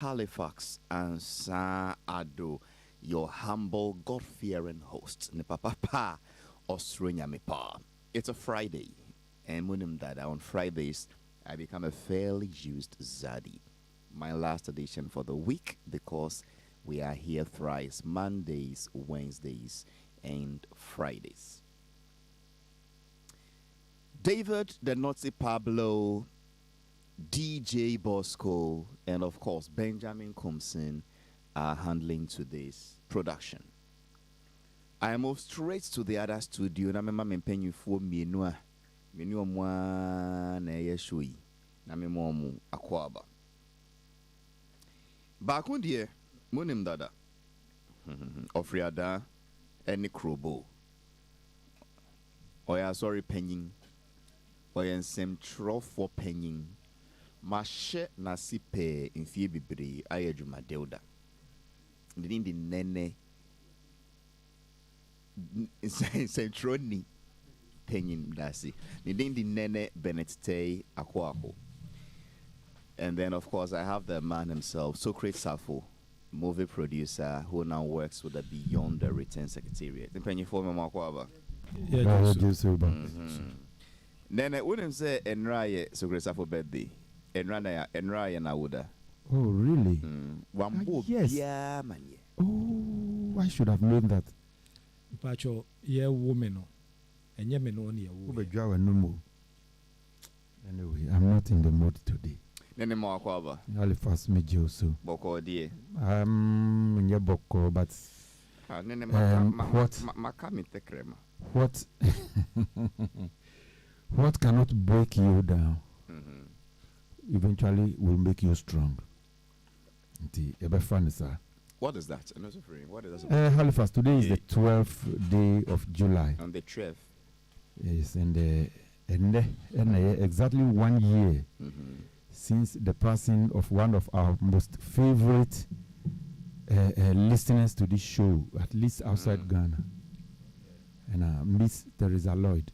Halifax Ansah Addo, your humble, God-fearing host. Ne papa pa Australia me pa. It's a Friday, and munim that on Fridays I become a fairly used zaddy. My last edition for the week because we are here thrice Mondays, Wednesdays, and Fridays. David the Nazi Pablo, DJ Bosco, and of course Benjamin Compson are handling today's production. I move straight to the other studio. Na mema mempenyu for mienua. Mienua mwa na yeshui. Na memo mu akwaba. Bakundie munim dada. Ofriada any krobo. Oya sorry penyin. Oya nsem tro for penyin. Mashe nasipe infie bibiri ayedwuma deuda. Ndi nene Centroni penyin dasi. Ndi nene benetite akwako. And then of course I have the man himself, Socrates Safo, movie producer who now works with the Beyond the Written Secretariat. Penyin for me makwaba. Yeah, Nene wouldn't say enraye Socrates Safo birthday. Enraye na woda. Oh, really? Wambo yes. Yeah, man. Oh, I should have known that. Pacho, yeah, woman. And yeah, men only a woman. Anyway, I'm not in the mood today. Nene mo akwaba. Halifax Meji also. Boko die. Yeah, Boko, but Nene what? Makami tekrema. What? What cannot break you down eventually will make you strong. What is that? I'm not afraid. What is that? Halifax, today is the 12th day of July. On the 12th. Yes, and exactly 1 year since the passing of one of our most favorite listeners to this show, at least outside Ghana, and Miss Teresa Lloyd.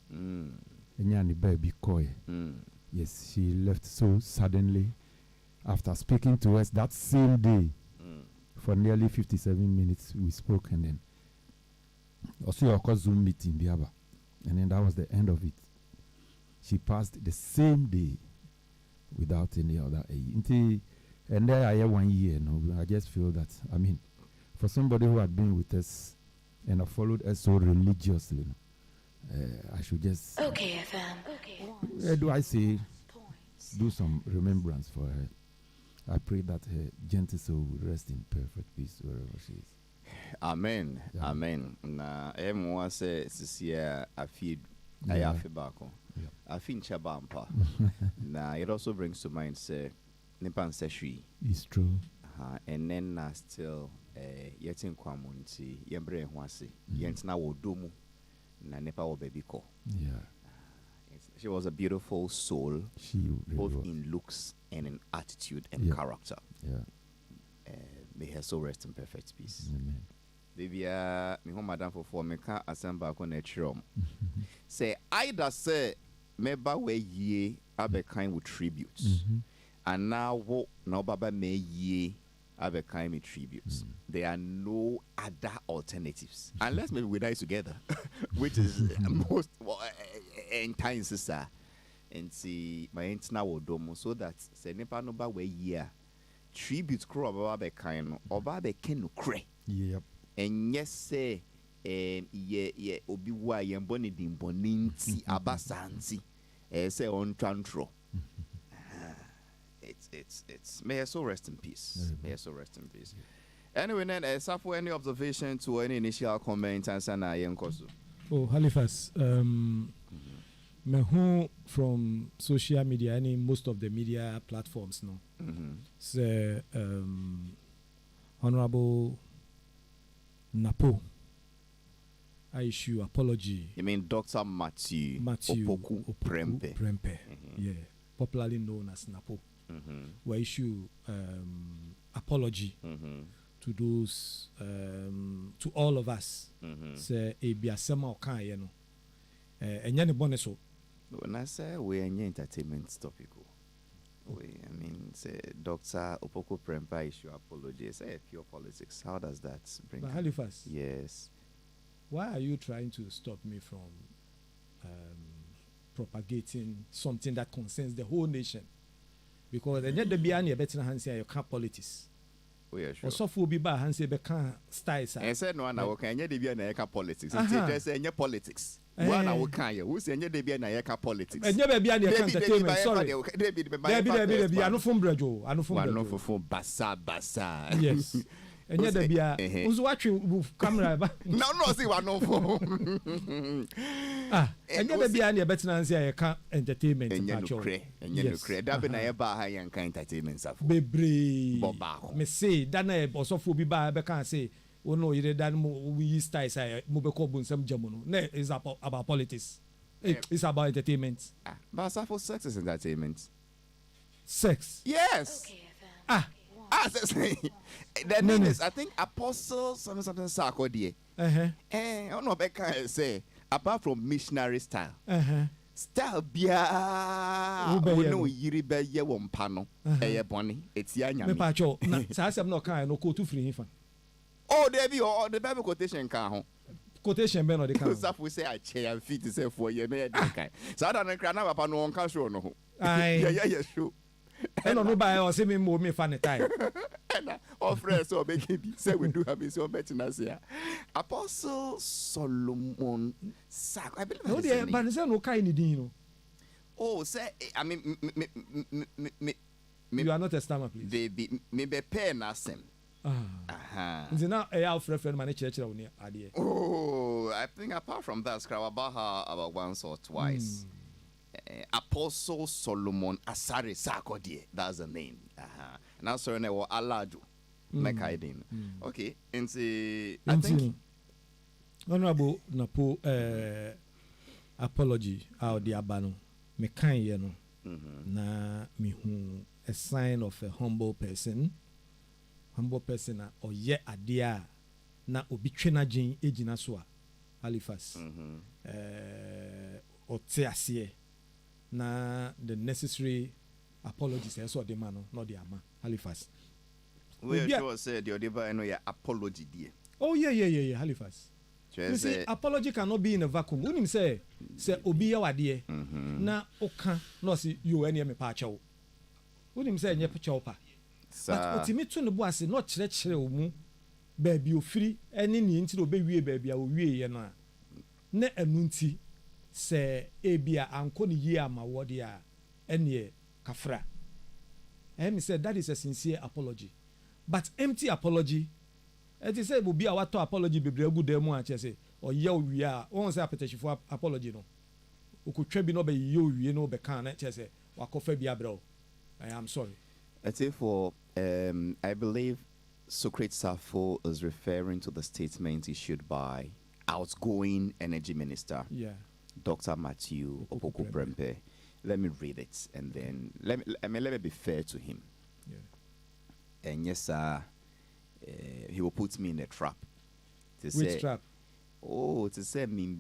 Baby Koi. Yes, she left so suddenly after speaking to us that same day. For nearly 57 minutes we spoke, and then also your Zoom meeting Biaba, and then that was the end of it. She passed the same day without any other aid. And there I 1 year. No, I just feel that, I mean, for somebody who had been with us and have followed us so religiously, I should just do I say do some remembrance for her. I pray that her gentle soul will rest in perfect peace wherever she is. Amen. Yeah. Amen. Na emwa se sisia afi ayafi bako. Afi nchabampa. Na it also brings to mind say nipa nsehwi. It's true. And then still yetin kwamunti yembre ho ase. Yentina wodomu na nipa wo baby ko. Yeah. She was a beautiful soul, She really both was. in looks and in attitude and character. Yeah. May her soul rest in perfect peace. Amen. Baby, me home madam for me can't assemble on a trom. Say, either say, meba we ye abe kind with tributes. And now what no baba me ye abe kind with tributes. There are no other alternatives. Unless maybe we die together, which is most in times, sister. And see, my aunt now will do so that say, nepa no ba we ye tributes crow about abe kind or babe ken cray. Yep. And yes, say, ye obi wa yemboni dimboninti abasanti, say on tantro. It's may her soul rest in peace. May her soul rest in peace. Anyway, then, Safo, any observation to any initial comment and sana yenkosu? Oh, Halifax. Me who from social media, any most of the media platforms, no. Say, Honorable Napo, I issue apology. You mean Dr. Matthew Opoku Prempe. Yeah, popularly known as Napo. We issue apology to those to all of us. Say a biasema okan no. Enya ne bone so. When I say we are entertainment topic, I mean say Dr. Opoko Prempa issue apology. Say pure politics. How does that bring? But Halifax, Yes. why are you trying to stop me from propagating something that concerns the whole nation? Because the net the beyond your better hands here, you can't politics. We are sure. Or so for be bad hands be can styles. I said no one I can you be na politics. Aha. It's just politics. One I can you. Who say you be na politics. And never be an entertainment. Sorry. There be anu from brejo. Anu from One brejo. for basa. Yes. And yet there be a who's watching with camera. No, see one no for. And yet there be an better hands here, you can't entertainment. And you create that be na eba high and kind entertainment stuff. Bebre. Boba. Me say that na also for be bad. Be can say. Oh no, you dan we styles mo be call bun some jamono. Ne is about politics. It's about entertainment. But for sex is entertainment. Sex. Yes. The name is I think Apostle something Sarkodie. I don't know Becca say apart from missionary style. Style bia we know yiri be ye wompa no eye boni etia nyame. Me pa cho na sa asem no kan no ko tu free him. Oh, there be all the Bible quotation can ho. Quotation be no the kan. So we say I chair and feet say for ye no ye kan. So that na kra na papa no on can show no ho. Yeah, sure. I don't know by or say me mo me fan time. And all friends so make it say we do have so better na say. Apostle Solomon Sak. I believe No dey but say no kai ni din no. Oh, say I mean me You are not a stammer please. They be me be pen asem. Nti na friend man church ra oni ade. Oh, I think apart from that, scrap about her about once or twice. Apostle Solomon Asare Sarkodie, that's the name. Now sorry, ne wa Alado. Mekaidin. Okay, and say I think Honorable Napo apology out the abano. Me kan ye no. Na me hu a sign of a humble person or ye adia na obi twena gin ejina so a Halifax o te ase na the necessary apologies so the man no the ama Halifax we sure said the odeba no ya apology there. Oh yeah Halifax. You see, apology cannot be in a vacuum. When him say obi ya wade na oka no see you any me pa chawo. When him say nye pa chawo pa. But ultimately to no bo ase no kire o mu baabi ofiri ene ni nti no be wie baabi a o wie ye no a na anu nti se ebia anko ni ye ama wode a ene kafra. And me said that is a sincere apology. But empty apology. It is say obi a wato apology bebre agu dem a che say o ye owie a won say apetechifo apology no. Okotwa bi no be ye owie no be kan na che say wakofa bi abro. I am sorry. I say for I believe Socrates Safo is referring to the statement issued by outgoing energy minister Dr. Matthew Opoko Prempe. Let me read it and then let me be fair to him. And yes, he will put me in a trap. Which trap? Oh, to say me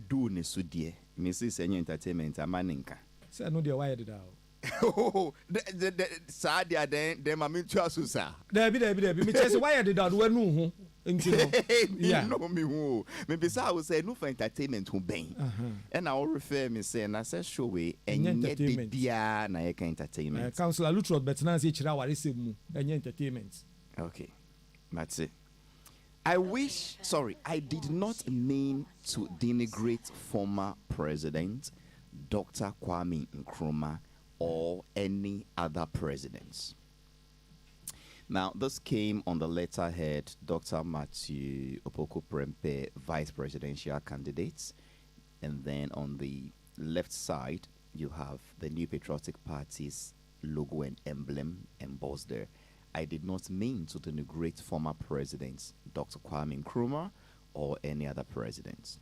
do ne sudie. Me say any entertainment amaninka. Say no dey why did out. Oh, the sad dia then mami tu asusa. There be me say why did that we no ho. Yeah, no me who. Me be say I will say no for entertainment who ben. And I will refer me say na say show we enye bia na ye entertainment. Councillor Lutrod Betnan say chira ware se mu enye entertainment. Okay. That's it. I did not mean to denigrate former President Dr. Kwame Nkrumah or any other presidents. Now, this came on the letterhead Dr. Matthew Opoko Prempe, vice presidential candidates. And then on the left side, you have the New Patriotic Party's logo and emblem embossed there. I did not mean to denigrate former presidents, Dr. Kwame Nkrumah or any other presidents.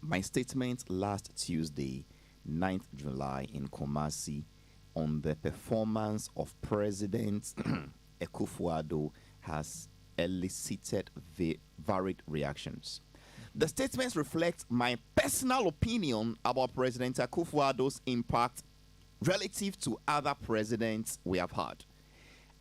My statement last Tuesday, 9th July in Kumasi on the performance of President Akufo-Addo has elicited varied reactions. The statements reflect my personal opinion about President Akufo-Addo's impact relative to other presidents we have had.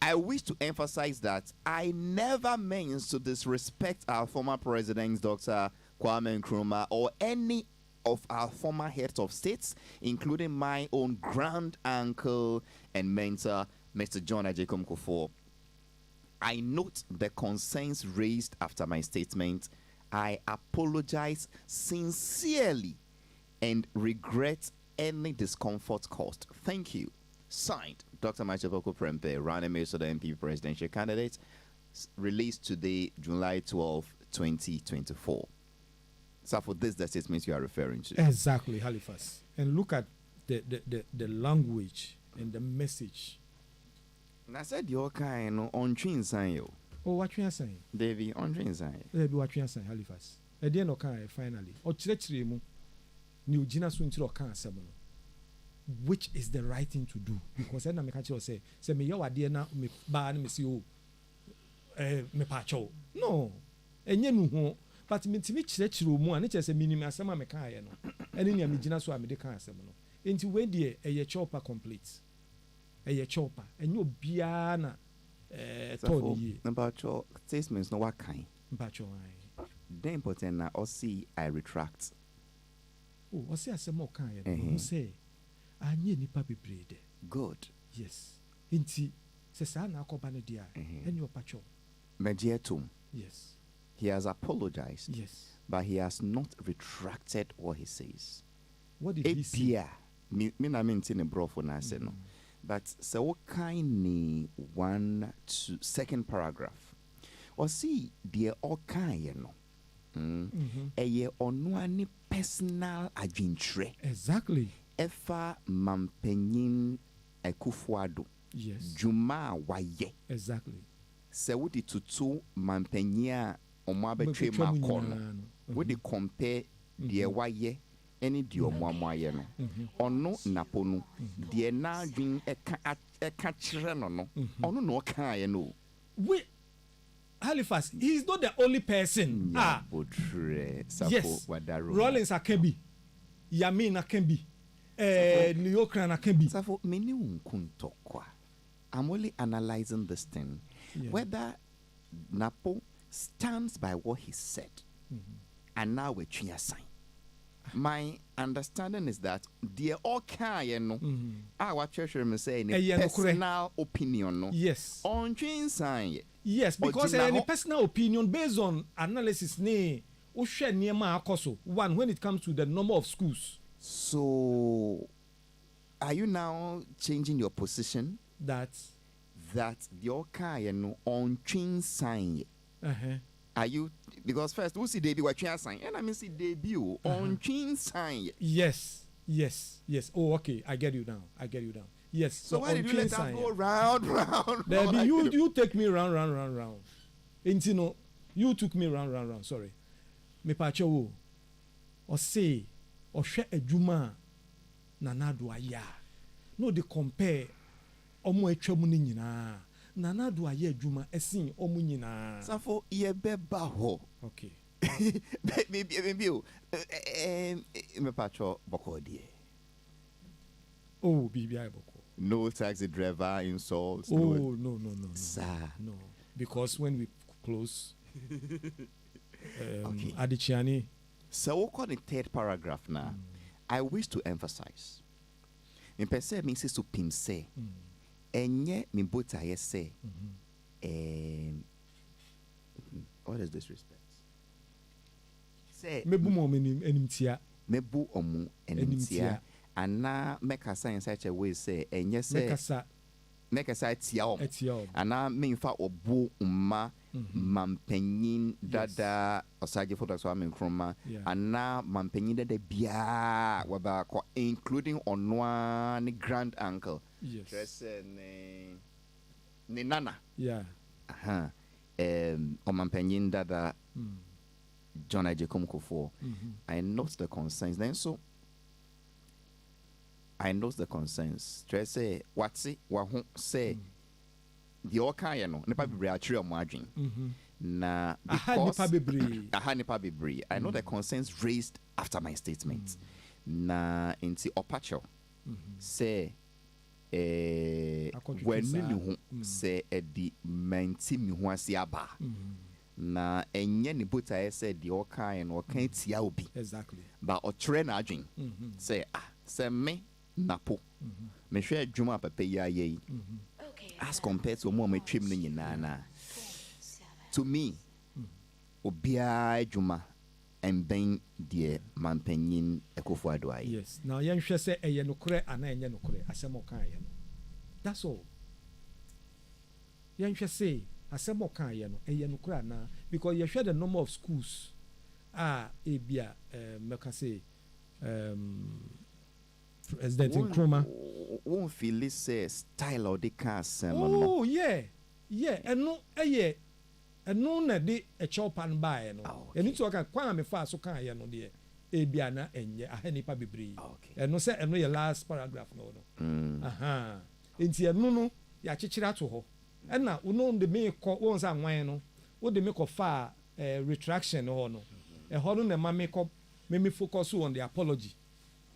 I wish to emphasize that I never meant to disrespect our former presidents, Dr. Kwame Nkrumah, or any of our former heads of states, including my own grand uncle and mentor, Mr. John Agyekum Kufuor. I note the concerns raised after my statement. I apologize sincerely and regret any discomfort caused. Thank you. Signed, Dr. Machepoko Prempe, running mate of the MP presidential candidate, released today, July 12, 2024. So for this, the statement you are referring to. Exactly, Halifax. And look at the language and the message. And I said, you're kind of on train sign you. Oh, what you are saying? Davey, on train sign. Maybe what you are saying, Halifax. At the end of finally. Or church New Gina Swinchiro can which is the right thing to do, because then I make a say me your idea now me ban me see you me pacho no enye nu ho but me timi chirechiro mu an che say minimum asema me kan ye no ene ne me gina so a me de kan asem no enti we de eye chopper complete eye chopper enye obia na to ye about your statements no what kind pacho the important na or see I retract. Oh o say asem o kan ye no say anye nipa bebree de. Good. Yes. Inti se sa na akoba ne dia enye opacho. Medietum. Yes. He has apologized. Yes. But he has not retracted what he says. What did he say? Me na maintain a bro for na say no. But so what kind one to second paragraph. Or see dear all kind no. Eye ono ani personal adventure. Exactly. Efa mampenyin Akufo Addo. Yes. Juma waye. Exactly. Se wodi tutu mampenya omo abetwe makono. Wodi compare de waye any de omo amoaye no. Ono naponu de na adwin eka kire no no. Ono no ka ye no. We Halifax, he is not the only person. Yes. Rollins Akebi. Yamin Akebi. New York Akebi. Safo many unkutokwa. I'm only analyzing this thing. Yeah. Whether Napo stands by what he said and now we're trying to sign. My understanding is that the okay no our treasurer may say personal opinion no. Yes. On train sign. Yes, because any personal opinion based on analysis ne o share niema akoso. One, when it comes to the number of schools. So are you now changing your position that the okay no on train sign? Are you, because first we see debut what you sign and I mean see debut on train sign. Yes. Oh, okay, I get you now. Yes. So why did you let us go round? Baby, you take me round. Intino, you took me round. Sorry. Me pacho wo. Or say, or share a juma nana do aya. No, they compare omo etwamu ni nyina. Nana do aya juma esin omo nyina. Safo ye beba ho. Okay. Maybe me pacho boko die. Oh, BBI boko. No taxi driver insults. Oh, no. Sir. No. Because when we close, okay. Adichani. So we'll call the third paragraph now. I wish to emphasize. Me pese me says to pim say. Enye me bota ye say. What is disrespect? Say. Mebu mo enimtia. Mebu omu enimtia. And now make a sign in such a way say and yes make a side tiao and now mean for obu mampenyin dada osage for that's what I mean from and now mampenyin dada bia waba including on one grand uncle yes ni nana o mampenyin dada John Agyekum Kufuor. I note the concerns then so I know the concerns. Try say what's it? What say? The okay no. Nepa bebre achire omo adwen. Na because aha nepa bebre. I know the concerns raised after my statement. Na inti opacho say when you say the menti me who asiaba na enye ni buta ese the oka and oka tia obi exactly but o train agin say say me napo me hwe adwuma papa ya ye as compared to mo me twem ni nyina to me obia adwuma and then the mampanyin Akufo Addo aye. Yes. Now yen hwe say eye nokore ana enye nokore asem okan ye no. That's all. Yen hwe say asem okan ye no eye nokore ana because you hwe the number of schools ebia meka say President Nkrumah won't feel say style or the car oh yeah eno eye eno na de e chopan bae no eni to kan kwa me fa so kan ye no de e bia na enye ahanipa bebre eno se eno ye last paragraph no aha enti eno no ya chechira to ho ena uno de me ko won sa nwan no wo de me ko fa retraction ho no e ho no na ma me ko me focus on the apology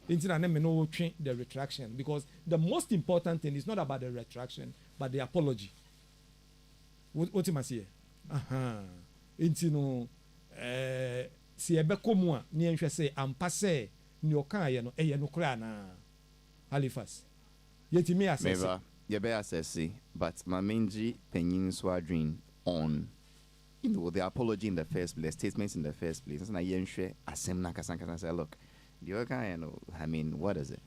enti na me no twen the retraction because the most important thing is not about the retraction but the apology what you say enti no si ebe komu a ne nhwe say ampa say ni okan ye no eye no kura na Halifax yetimi assess ye be assess but mamenji penyin so adwin on the apology in the first place statements in the first place na ye nhwe asem na kasanka say look the okan ye no I mean what is it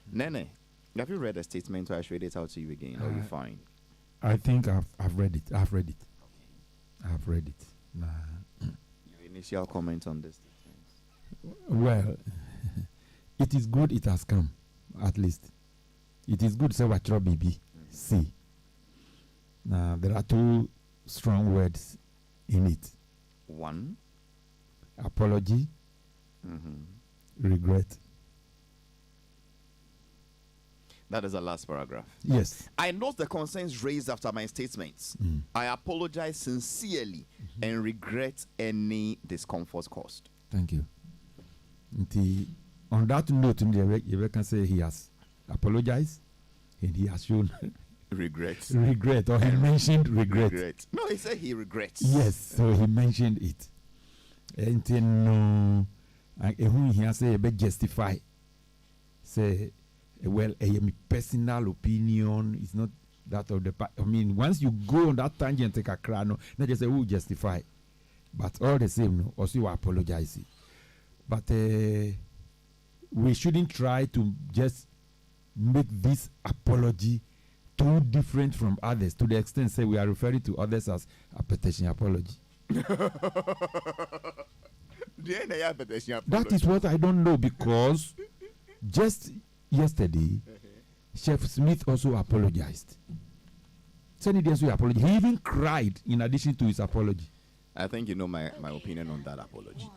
Nene have you read the statement or I should read it out to you again or you fine I think I've read it Nah. Your initial comment on this? Well, it is good it has come, at least. It is good say what baby see. Now there are two strong words in it. One, apology, regret. That is the last paragraph. Yes. I note the concerns raised after my statements. I apologize sincerely and regret any discomfort caused. Thank you. On that note, you can say he has apologized and he has shown regret, or he mentioned regret. No, he said he regrets. Yes, so he mentioned it. And no, he has say justify. Say, well, a personal opinion is not that of the I mean, once you go on that tangent, take a crano, not just say who justify, but all the same, no, also you apologize. But we shouldn't try to just make this apology too different from others to the extent say we are referring to others as a petition apology. That is what I don't know because just yesterday, Chef Smith also apologized. He even cried in addition to his apology. I think you know my opinion on that apology.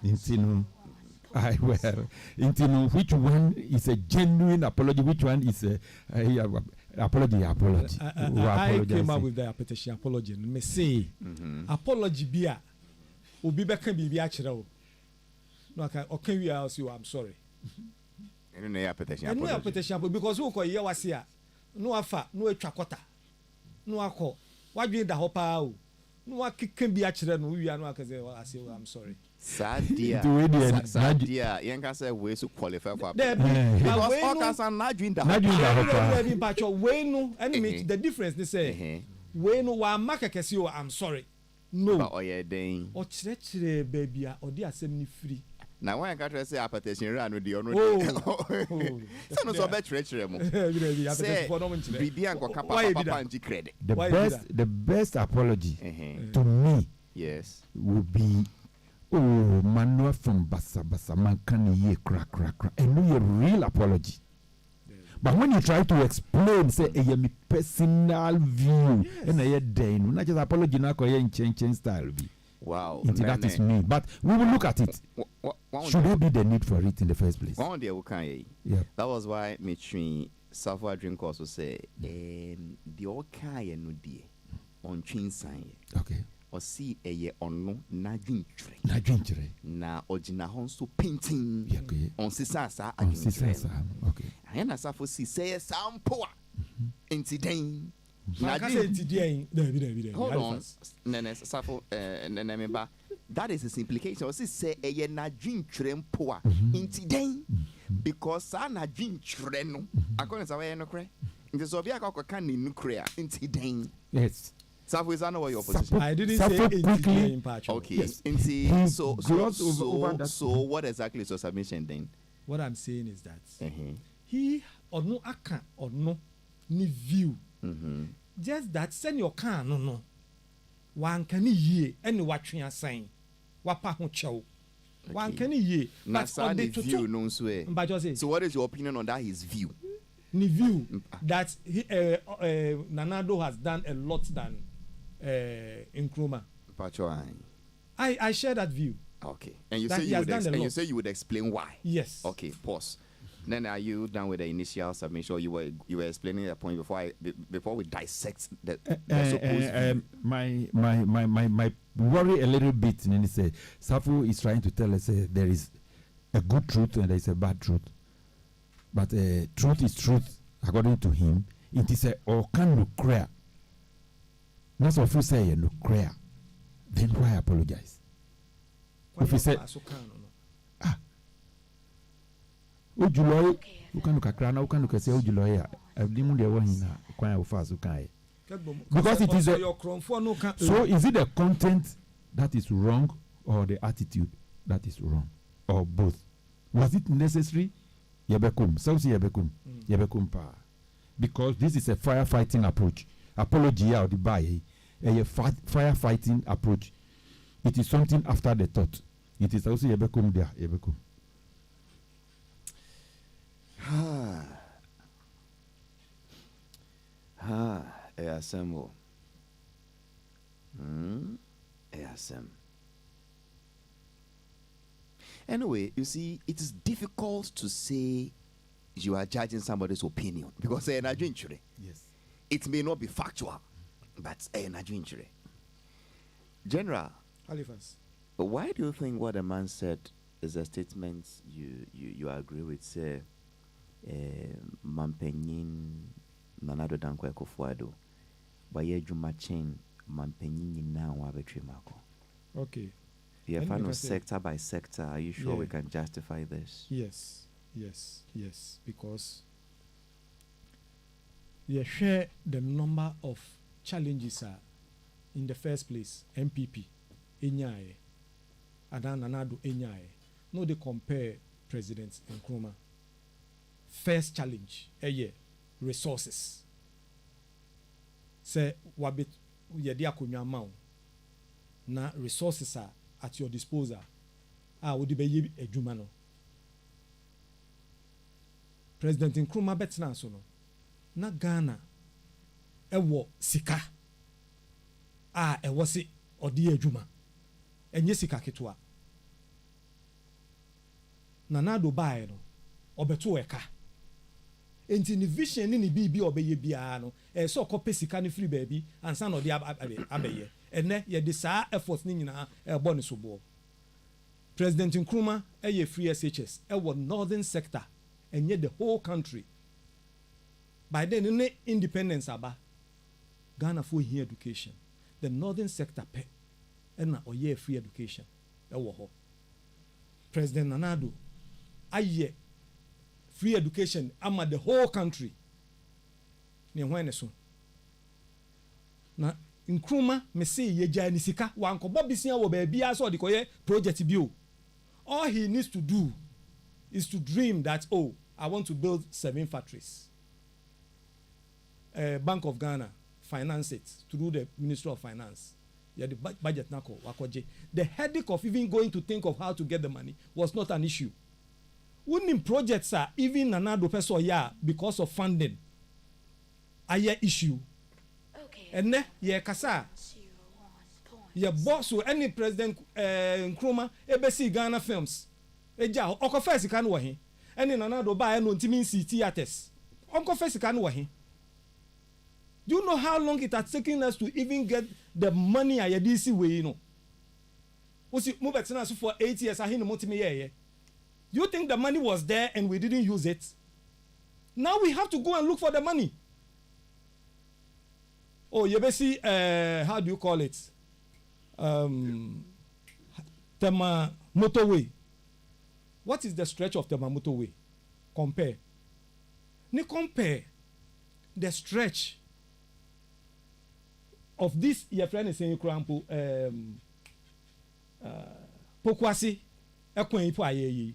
Which one is a genuine apology? Which one is a apology? I came up with the petition apology. Me say apology bia obi beka bibi akire o. No okay we are I'm sorry. No petition because who call you wasia no afa no etwa kwata no akọ wadwe da ho pa o no akeke bi akire no wi anu akaze ase I'm sorry Sadia yen ka say we so qualify for because all can say nadwin da ho we no enemy the difference they say we no wa makakese o I'm sorry no but oyeden o chire baby a odi asem ni free. Now when I got to say appetition ran with the honor so bet treachery mo say bibi anko papa nji credit the best apology to me yes would be Manuel from Basa man can ye crack and no real apology. But when you try to explain, say a me personal view and a day, not just apology na ko change style be. Wow. That is me. But we will look at it. Should there be the need for it in the first place? Yeah. That was why me Safa drink also say the okay no die on chin sign. Okay. Or see a ye on no na drink na ojina hon so painting on sisasa okay. I na Safo see say sample Incident. Hold on. Safo, that is its implication. Say a na dream trem poa incident because sa na dream treno. According to no cray. In the Soviet can in nuclear incident. Yes. Safo is not your position. I didn't say incident. Okay. Yes. So what exactly is your submission then? What I'm saying is that he or no aka or no ni view. Just that send your car no. One can ye any watching a sign. Wapa ho chow. One can ye. But on the view no swear. So what is your opinion on that? His view. Ni view that he, Nanado has done a lot than Nkrumah. I share that view. Okay. And you say you would explain why. Yes. Okay. Pause. Then are you done with the initial submission? Or you were explaining the point before we dissect the supposed view? My worry a little bit. And he said Safo is trying to tell us there is a good truth and there is a bad truth. But truth is truth according to him. It is a or can no clear. That's what you say no clear. Then why apologize? If he said Ujuloy, who can look at Krana, who can look at say Ujuloy, I've been there one in a quite fast, because it is a so is it the content that is wrong or the attitude that is wrong or both? Was it necessary? Yebekum, so Yebekum pa. Because this is a firefighting approach. Apology out the by a firefighting approach. It is something after the thought. It is also Yebekum there, Yebekum. ASM. ASM. Anyway, you see, it is difficult to say you are judging somebody's opinion because they're not injury. Yes. It may not be factual, but they're not injury. General Halifax. Why do you think what a man said is a statement you agree with? Say, Mampenyin Nanado Dankwa Kofuado, Baye Jumachin Mampenyin now Wabetri Mako. Okay. Yeah, final sector by sector. Are you sure we can justify this? Yes. Because you share the number of challenges are in the first place. MPP, Enyae, Adan Nanado Enyae. No, they compare President Nkrumah. First challenge, resources. Say wabit yedi akonya ma na resources are at your disposal. Wodi be ye adwuma no. President Nkrumah betna so no. Na Ghana ewo sika. Ewo si odi adwuma. Enye sika ketwa. Nanado bae no obeto eka. Enti ni vision ni bibi obeye bia no so kope sika ni free baby ansa no de abeye ene ye de saa effort ni nyina ebo ne so bo. President Nkrumah free SHS northern sector enye the whole country. By then in independence aba Ghana for here education, the northern sector pe na oye free education ho. President Nanado aye free education ama the whole country. Ne hwan so. Na Nkrumah me say ye gya ni sika wankobo bisia wo ba bia so de koye project bio. All he needs to do is to dream that I want to build 7 factories. Bank of Ghana finance it through the Ministry of Finance. Yeah, the budget nako wakoje. The headache of even going to think of how to get the money was not an issue. Winning projects are even Nanado peso because of funding. Aya issue. Okay. And ne ye kasa. Ye boss so any President Nkrumah ebesi Ghana films. Eja oko first kan wo he. Any Nanado ba no ntimi see theaters. Onko first kan wo he. Do you know how long it has taken us to even get the money aya DC way no? Osi mo betina so for 8 years ahin mo timi ye. Do you think the money was there and we didn't use it? Now we have to go and look for the money. Oh, you be see how do you call it? Tema motorway. What is the stretch of Tema motorway? Compare. Ni compare the stretch of this your friend is saying Krampo Pokwasi Ekwen Ipo Ayeyi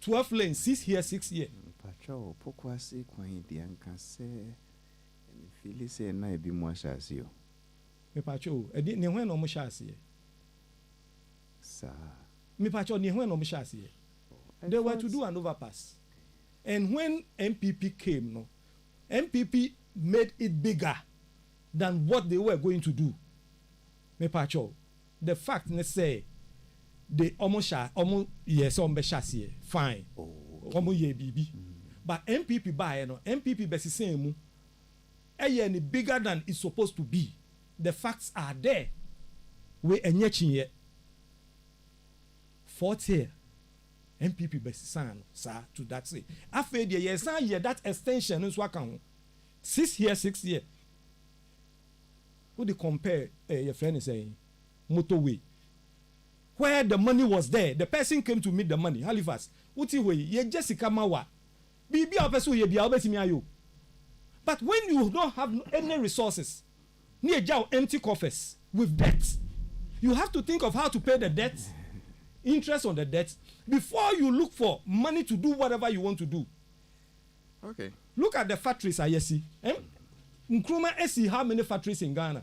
12 lanes 6 here 6 here. Pacho Pokwasi Kwen Dianka se feel say na ebi mo ashase yo. Me pacho edi ne hwen no mo shase. Sa. Me pacho ne hwen no mo shase. They were to do an overpass. And when MPP came, no, MPP made it bigger than what they were going to do. Me pacho, the fact they say they almost yes fine. Almost ye bibi. But MPP buy no MPP besi same any bigger than it's supposed to be. The facts are there. We enyechin ye. Fourth year. MPP besi san sir to that say. After the year san year that extension is what can 6 year 6 year. Who they compare your friend is saying motorway. Where the money was there, the person came to meet the money. Halifax. Uti way ye Jessica Mawa. Bibi apesu ye bia obetimi ayo. But when you don't have any resources, near jaw empty coffers with debt, you have to think of how to pay the debt, interest on the debt, before you look for money to do whatever you want to do. Okay. Look at the factories, Ayesi. Nkrumah esi how many factories in Ghana?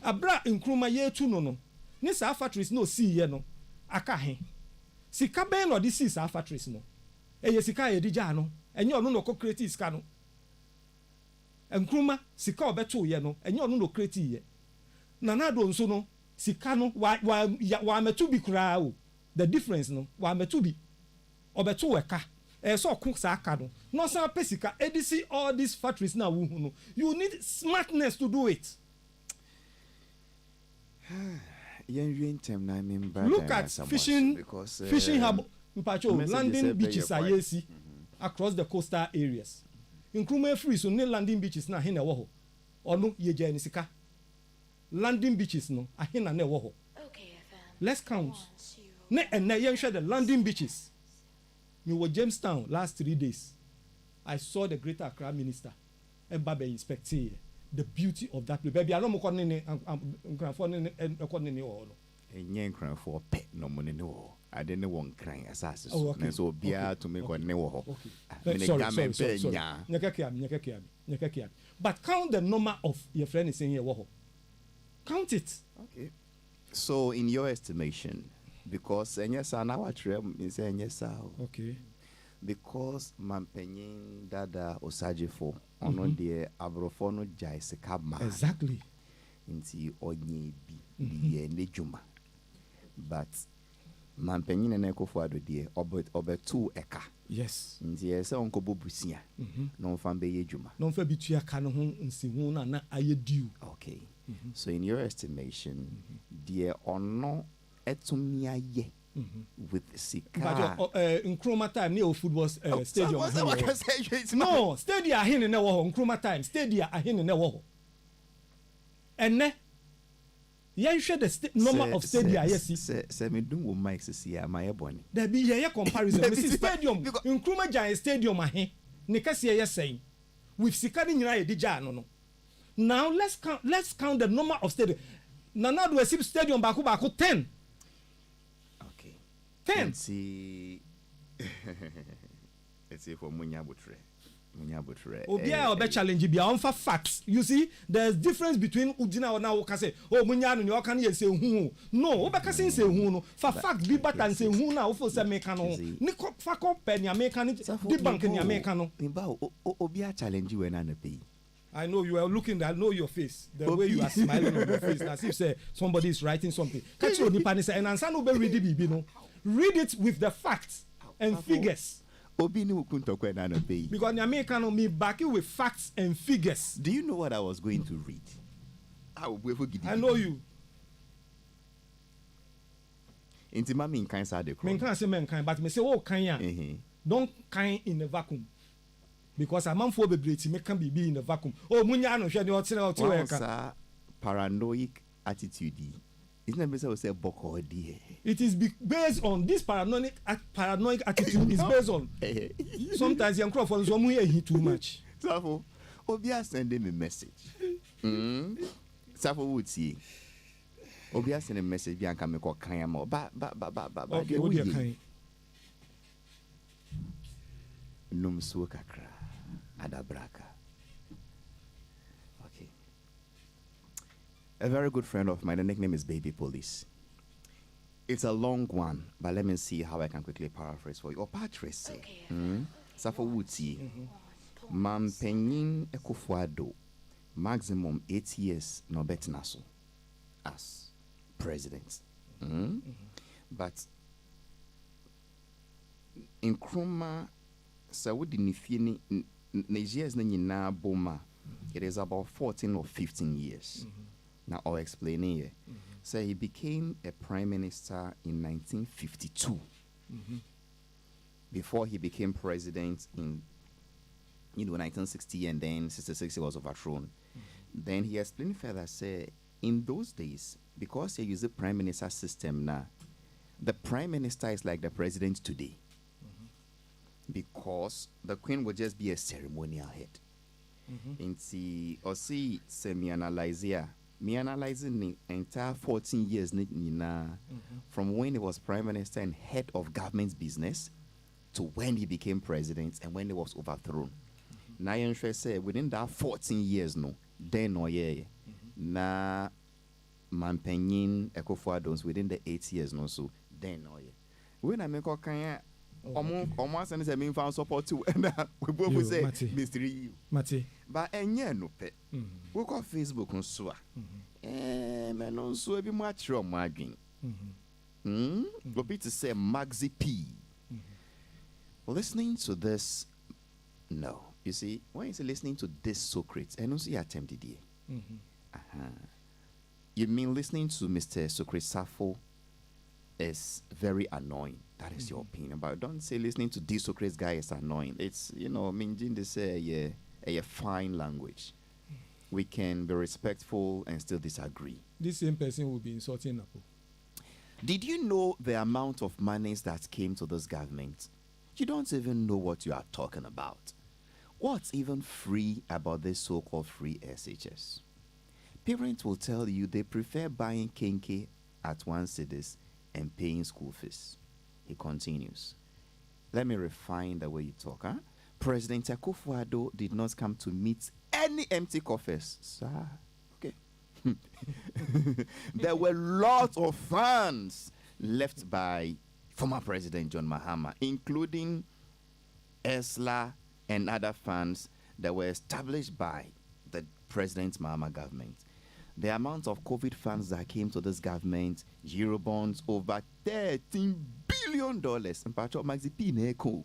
Abra Nkrumah ye tu no. Ni sa factories no see ye no. Aka he. Sika ben no this is sa factories no. Eye sika ye dija no. Enye onu no ko create sika no. Nkrumah sika obeto ye no. Enye onu no create ye. Nana do nso no sika no wa metu bi kura o. The difference no wa metu bi. Obeto weka. So cook sa aka no. No sa pesika edisi all these factories na wo hu no. You need smartness to do it. Look at fishing hub landing beaches are yesi across the coastal areas. Nkrumah free so ne landing beaches na hina wo ho. Ono ye je ni sika. Landing beaches no ahina na wo ho. Let's count. Ne and ye share the landing beaches. Me was Jamestown last 3 days. I saw the Greater Accra minister and Baba inspecting the beauty of that place. Baby, I don't know for pet no money no. I didn't want crying assassins. Okay. So beer to make one no. Sorry. But count the number of your friend is saying here. Count it. Okay. So in your estimation, because yes, I now is yes, okay. Because Mampenyin Dada Osajifo ono de abrofono jai sekabma. Exactly. Inti onye bi ye nejuma. But Mampenyin na ekofo ado de obetu eka. Yes. Inti ese onko bobusia. No fambe ye juma. No fa bitu aka no ho nsihu na aye due. Okay. So in your estimation, dear ono etumia ye with Sika. Nkrumah time near football stadium. No, stadium ahin in the Nkrumah time. Stadium ahin in the war. And ne, you share the number of stadium. Yes, say me do Mike see my bonny. There be a comparison. Stadium Nkrumah Giant Stadium ahin. Nikasi saying with Sika in Dija no. Now let's count the number of stadium. Nana do a stadium baku 10. 10. See, it's for Munyabutre. Obia obe challenge bia on for facts. You see, there's difference between Udina or now can say, oh Munyanu you can say hu. No, obe can say hu no. For fact be better than say hu na ofo say make no. Ni fako pen ya make no. Di bank ya make no. Nimba obia challenge we na pay. I know you are looking. I know your face. The way you are smiling on your face, as if say somebody is writing something. Catch your nipa say and answer no be read it, no. Read it with the facts and figures. Because Nyame me back it with facts and figures. Do you know what I was going to read? I know you. Inti mami nkan sa de kro. Me nkan say me nkan, but me say oh kan ya. Don't kind in a vacuum. because a man for bebree me can be in the vacuum. Oh, munya no hwe ne o te paranoid attitude. It's not based on say boko die. It is based on this paranoid attitude is based on sometimes young crowd for so mu hear too much. So Obia sending me message. Safo would see. Obia send a message bi anka me ko kan am ba okay, what you kan num so kakra adabraka. Okay. A very good friend of mine, the nickname is Baby Police. It's a long one, but let me see how I can quickly paraphrase for you. Or Patrice. Safo would see. Mam Penyin Ekufuado, maximum 8 years no bet naso as president. But in Kruma, Saudi Nifini Nigeria's na boma, it is about 14 or 15 years. Now I'll explain here. So he became a prime minister in 1952. Before he became president in 1960, and then 66 he was overthrown. Then he explained further, say, in those days, because he used the prime minister system now, the prime minister is like the president today. Because the queen would just be a ceremonial head. And see, or see, me analyzing the entire 14 years from when he was prime minister and head of government business to when he became president and when he was overthrown. Now you say within that 14 years then na Mampenyin Ekufuado's within the 8 years so then when I make all kind almost and say me found support too and we both say mystery but no pet we call Facebook on so man on so be much wrong margin go be to say Maxi P listening to this. No, you see, when you say listening to this Socrates, I don't see attempted here. You mean listening to Mr. Socrates Safo is very annoying. That is your opinion. But don't say listening to this Socrates guy is annoying. It's, meaning to say a fine language. We can be respectful and still disagree. This same person will be insulting Napo. Did you know the amount of monies that came to this government? You don't even know what you are talking about. What's even free about this so-called free SHS? Parents will tell you they prefer buying kenke at 1 cedis and paying school fees. He continues. Let me refine the way you talk. President Akufo-Addo did not come to meet any empty coffers. Sir, okay. There were lots of funds left by former President John Mahama, including ESLA and other funds that were established by the President Mahama government. The amount of COVID funds that came to this government, Eurobonds, over $13 billion. In fact, Maxi P. Neko.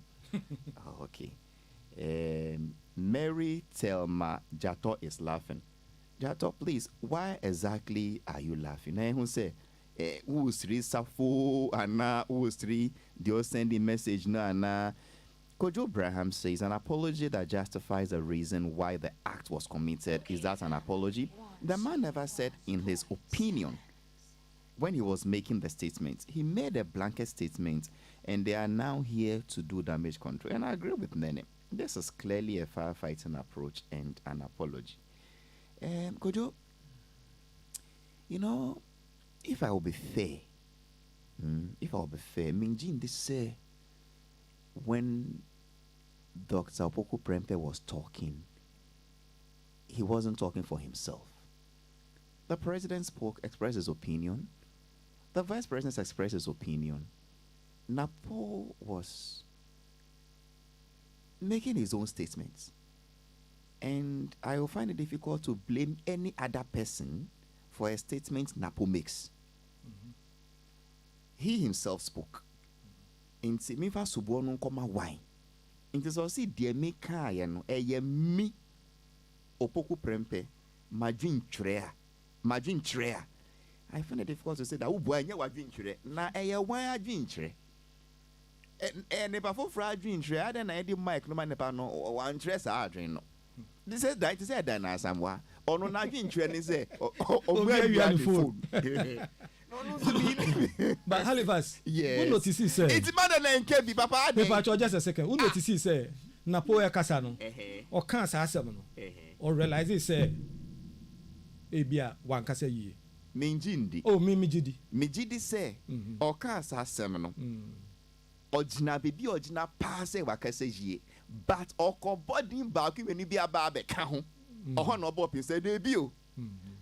Okay. Mary Telma Jato is laughing. Jato, please, why exactly are you laughing? Who say, who's three Safo, Anna, who's three, they're sending message, na. Kojo Braham says an apology that justifies the reason why the act was committed. Is that an apology? The man never said in his opinion when he was making the statement. He made a blanket statement, and they are now here to do damage control. And I agree with Nene. This is clearly a firefighting approach and an apology. Kojo, if I will be fair, Minjin this say when Dr. Opoku Prempeh was talking, he wasn't talking for himself. The president expressed his opinion. The vice president expressed his opinion. Napo was making his own statements. And I will find it difficult to blame any other person for a statement Napo makes. He himself spoke. In Simifa Subono Koma wine. In the Sosi Diemi Kayano, mi Opoku Prempeh, Majin Trea. I find it difficult to say that Ubwanya wa Jintre, na why a Jintre. and if I for fragile tree, I then I did Mike no man no one dress I dream no. This is that is a dana somewhere. Or no nagging tree say or where you are the food. But Halifax, yes. Who notices say? It's man and can be papa. Papa, just a second. Who notices say? Napoya Casano or cancer asem or realize say ebia one kasa ye. Minjindi. Oh, Mimijidi. Mijidi say or cancer asem no. Ojina baby ojina pass e wakase ye. But oko body back when you be a barbe ka or no bop say debut.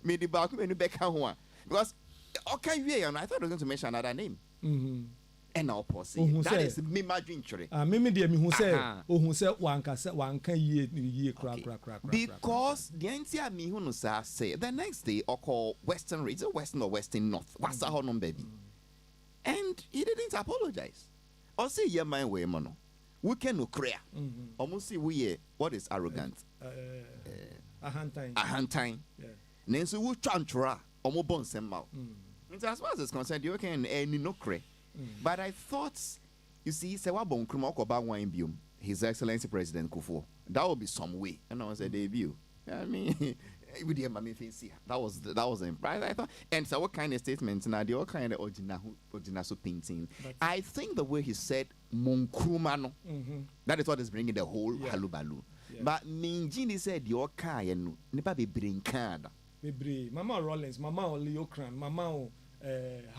Me the back when you back ho because okay we and I thought I was going to mention another name. And now pause. That is me imagine tree. Mimi dear me who say who say one can ye crack. Because the entire me who knows say the next day or call Western region, Western or Western North. What's the whole baby? And he didn't apologize. Or say yeah my way mono. We can no clear. Almost see we what is arrogant. A hand time. Nancy will chantra almost bon sembao. As far as it's concerned, you can any no cray. But I thought, you see, Sewabon Krumoko Bangwine Bium, His Excellency President Kufo. That would be some way. And I was a debut. I mean, with the Mammy Fancy. That was the prize, I thought. And so, what kind of statements now? The all kind of Ojinasu painting. I think the way he said Monkrumano, that is what is bringing the whole halubalu. But Minjini said, your car and Nipa be bring card. Mama Rollins, Mama Leo Cran, Mama.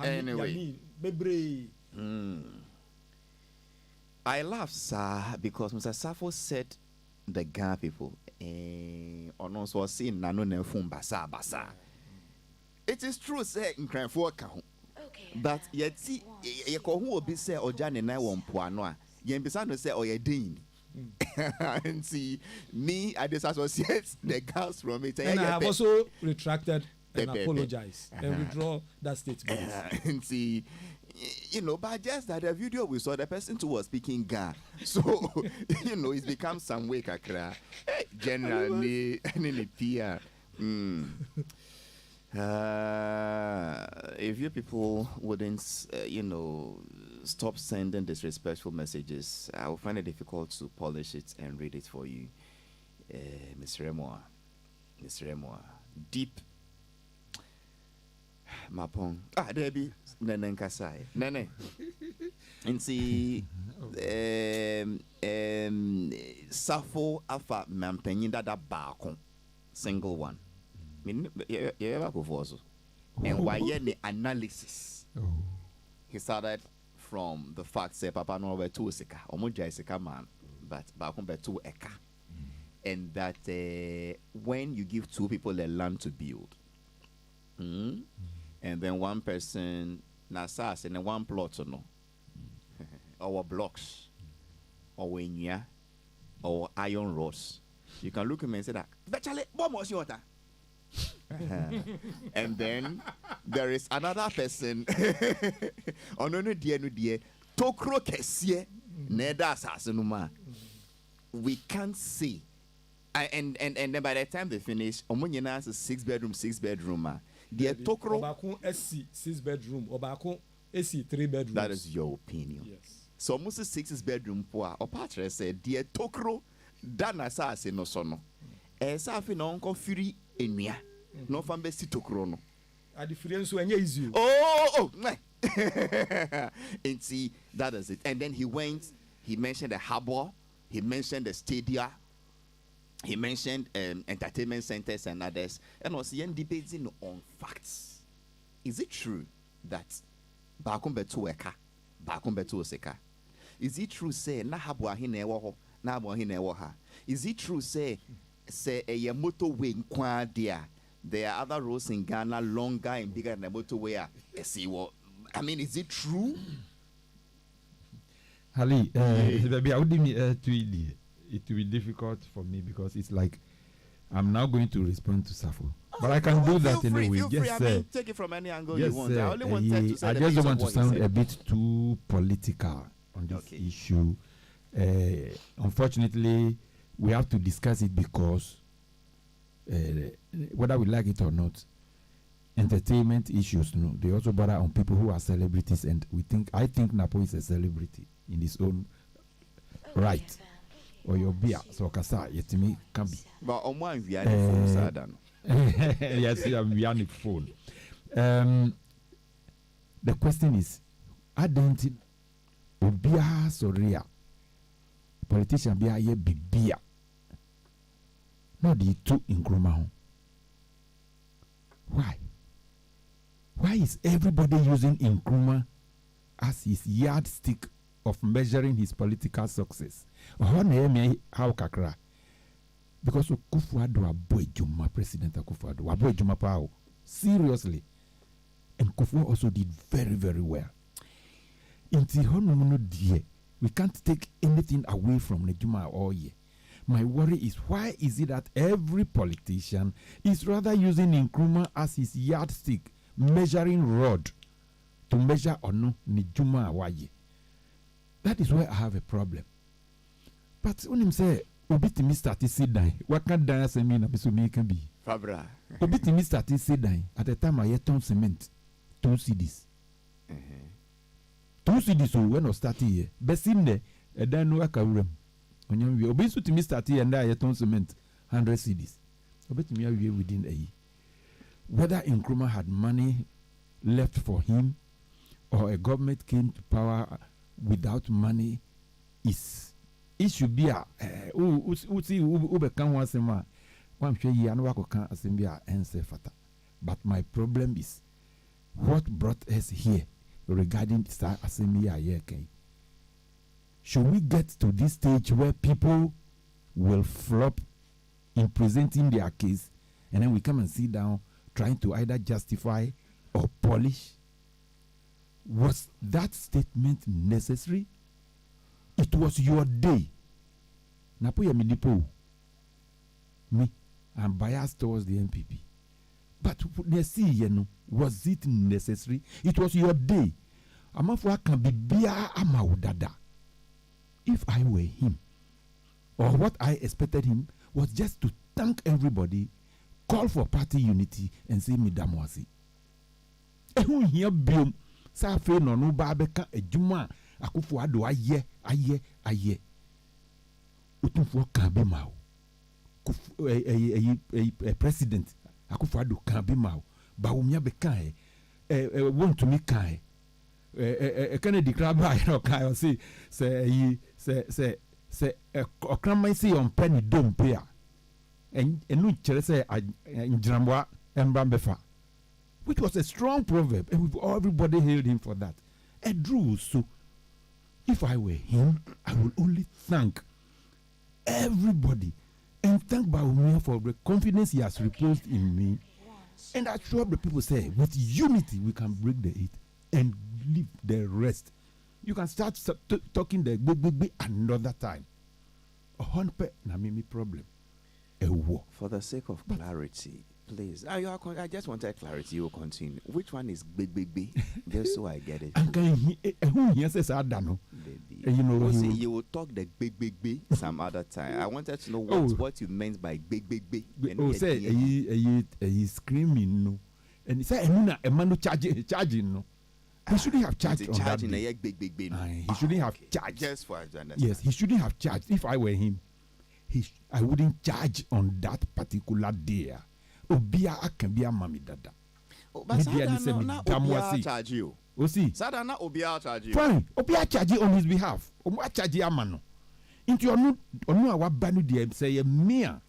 Anyway, I laugh, sir, because Mr. Safo said the Ga people on also seeing Nano Nefum Basa. It is true, say in Cran for account. But yet, see, you who will be say or Jan and I won't poanoa. Yen Bisano say, or your dean. And see, me, I just associate the girls from it. And I have also retracted and apologize and withdraw that statement. And see, but just that the video we saw, the person who was speaking Ga. So, it's become some way kakra. Generally, any peer. If you people wouldn't, stop sending disrespectful messages, I will find it difficult to polish it and read it for you. Mr. Remoa. Deep. Mapong. Debbie. Nene Kasai. Nene. And see, Safo Alpha Mampenyin that barcon. Single one. You ever go for so? And why any analysis? He started from the fact say Papa no over two sika, omoja sika man, but bakon be two eka. And that when you give two people a land to build, and then one person nasas and then one plot no, or blocks, or wenya, or iron rods, you can look at me and say that. Virtually, what was your time? And then there is another person onono die tokro kesie neda asasenuma. We can't see and then by the time they finish omunyina is 6-bedroom the tokro obako AC 6-bedroom obako AC 3-bedroom. That is your opinion. Yes. So almost 6-bedroom poa opatre said the tokro dana asase no so no esa afi na onko firi enua no fambe sitokrono. A difference when you easy. And see, that is it. And then he mentioned the harbor, he mentioned the stadia, he mentioned entertainment centers and others, and was debating on facts. Is it true that Bakumbe to Eka, Bakumbe to Oseka? Is it true say na habo ahine wo na habo ahine wo ha? Is it true say a motorway in Kwadia? There are other roads in Ghana longer and bigger than the motorway. I mean, is it true? Hali, baby, I would it will be difficult for me because it's like I'm now going to respond to Safo. But I can do that anyway. Yes, take it from any angle you want. I only wanted to say I just don't want to sound a bit too political on this issue. Unfortunately, we have to discuss it because whether we like it or not, entertainment issues, no, they also bother on people who are celebrities, and I think Napo is a celebrity in his own right. Or your beer, so kasa yetimi can be. But on one we are the phone sadan. Yes, we are on the phone. The question is, I don't obia soria politician bia ye bibia. Not the two in Groma. Why? Why is everybody using Nkrumah as his yardstick of measuring his political success? How kakra? Because Akufo-Addo aboy Juma, President Akufo-Addo aboy Juma pao. Seriously. And Kufuor also did very, very well. We can't take anything away from Nejuma all year. My worry is, why is it that every politician is rather using Nkrumah as his yardstick, measuring rod to measure or no Nejuma awaye? That is where I have a problem. But when him say, Obitimi started sit down, what can dance and mean can be? Fabra. Obitimi started sit down at the time I had ton cement, 2 CDs. 2 CDs when I started here. Best in there, and then no akawurem. Onyam we obisu to me start here and I had ton cement, 100 CDs. Obitimi are within a year. Whether Nkrumah had money left for him, or a government came to power without money, it should be a but my problem is what brought us here regarding Star Assembly. Should we get to this stage where people will flop in presenting their case, and then we come and sit down trying to either justify or polish? Was that statement necessary? It was your day. Napoya Midipo. Me, I'm biased towards the NPP. But was it necessary? It was your day. Amafua can be bia amaudada. If I were him, or what I expected him was just to thank everybody, call for party unity, and say midamwasi. Ehun here biom sa fe no no ba beka ejuma Akufo-Addo aye. Utumfo kan be ma o. President Akufo-Addo kan be ma o. Ba umia be kan want to me kan Kennedy Kraba you know kan say okraman say on penny dom pay and no chere say njramwa embra befa, which was a strong proverb, and everybody hailed him for that. Drew, so if I were him, I would only thank everybody and thank Baumia for the confidence he has reposed in me. And assure the people say, with unity, we can break the heat and leave the rest. You can start talking the big another time. A hundred na me problem. A war. For the sake of clarity, please. I just wanted clarity. You will continue. Which one is big? Just so I get it. Who says I don't know? You know, you will talk the big some other time. I wanted to know what you meant by big. Say he screaming no, and he said a man charging no. He shouldn't have charged on that day. Big. He shouldn't have charged. Just for understanding. Yes, he shouldn't have charged. If I were him, I wouldn't charge on that particular day. Obia can be a mammy dada. But Obia charge you. See, Sadana Obia charge you. Fine, Obia charge on his behalf. Obia charge Amano. Into your no our banu dear say mere.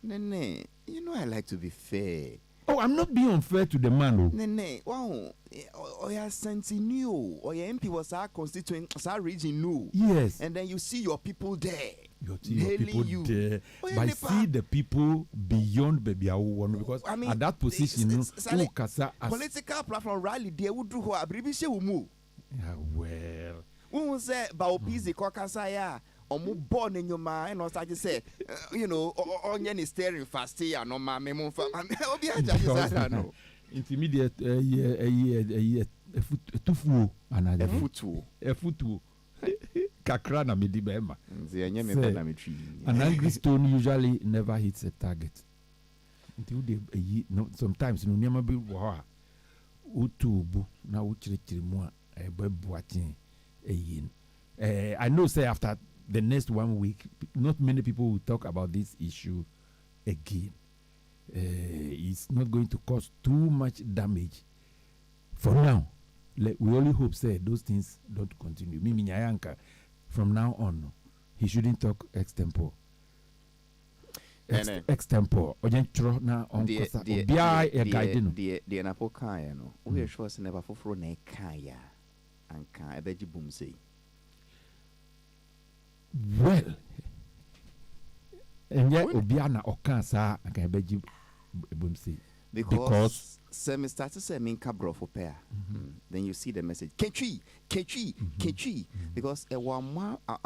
Nene, you know I like to be fair. Oh, I'm not being unfair to the man. Nene, wow. Or your sense new, or your MP was our constituent, our region new. Yes. And then you see your people there. You see your people there. But see the people beyond baby one, because I mean, at that position, political platform rally there would do what abbreviation will move. Yeah, well. When we say about busy Kokasaya. Or more born in your mind, or such as say, you know, onion is staring fast here, no mammy, intermediate a foot another foot kakrana midibema. An angry stone usually never hits a target. until they no sometimes no never be wa utubu na uchiri mo a buatin I know say after the next 1 week not many people will talk about this issue again. It's not going to cause too much damage for now. We only hope say those things don't continue. Mimi Nyayanka, from now on, he shouldn't talk extempore. Extempore. Ojentro na onkosa. Obia e guide no. The napo kaya no. We sure se never foforo na kaya. Anka ebeji boom say. Well, and yet obia na okansa anka ebeji boom say. Because some start to say minka bro for pair. Then you see the message. Kechi. Because a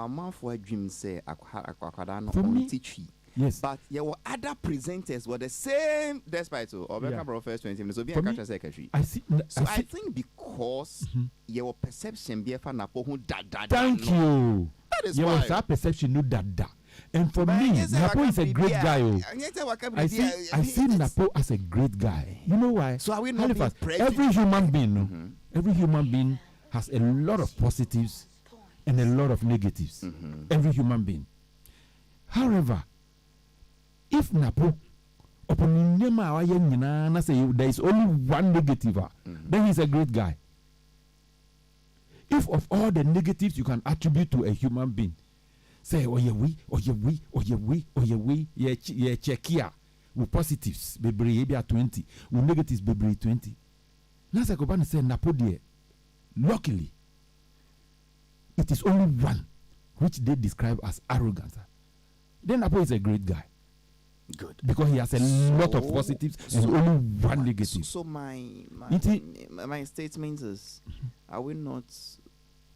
month for a dream say akwada no teach. Yes. But there were other presenters were the same despite so or Becca bro first 20 minutes. So be a catch say Kechi. I think because your perception be na po hu dada. Thank you. That is why. Your perception no dada. And for me, Napo is a great guy. I see Napo as a great guy. You know why? So are we not Halifax, every human being, every human being has a lot of positives and a lot of negatives. Every human being. However, if Napo, say there is only one negative, then he's a great guy. If of all the negatives you can attribute to a human being, say, oh yeah, check here. With positives, baby, 20. With negatives, baby, 20. Nasa Kobani said, Napodie, luckily, it is only one, which they describe as arrogance. Then Napo is a great guy. Good. Because he has a lot of positives and only one negative. So my statement is, are we not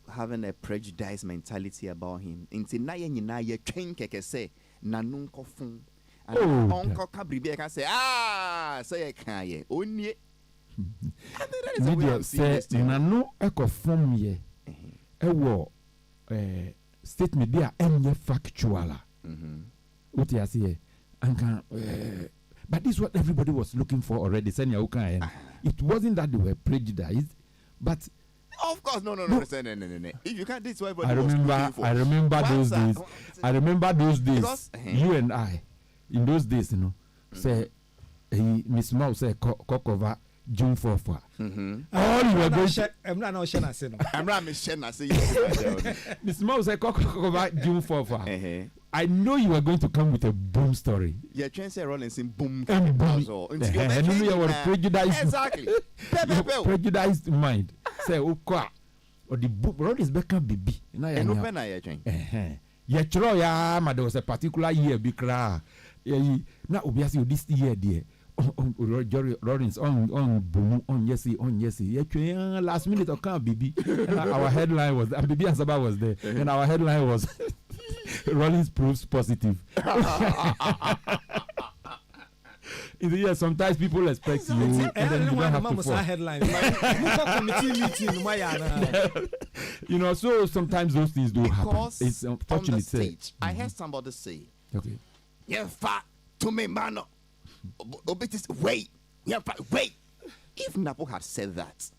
having a prejudice mentality about him? Inti na ye nyina ye twen keke say nanun kofun and onko kabribe can say say ye kan ye onye. That is a way of seeing this thing. Nanu ekofun ye ewo statement be a enye factual. What you say anka but this is what everybody was looking for already. It wasn't that they were prejudiced, but of course, no. If you can't, this is what I remember those days. I remember those days. Because, you and I, in those days, you know, say, Miss Mao say, cover June 4. All you were going to. I'm not Miss Mao say, cover June 4. I know you are going to come with a boom story. Yeah, trying to say Rollins in boom. And you were prejudiced. Exactly. Prejudiced mind. Say, or the book road is back baby. And open I train. Yeah, there was a particular year bikra. Now obviously this year dear. Rollins on boom on yesi. Yeah, last minute of come baby. Our headline was baby Asaba was there. And our headline was Rollins proves positive. Sometimes people expect you, and then you don't have to fall. Headline. So sometimes those things do happen. It's unfortunate. On the stage, I heard somebody say, "Okay, yeah, fat to me, man. Wait, yeah, wait." If Napo had said that,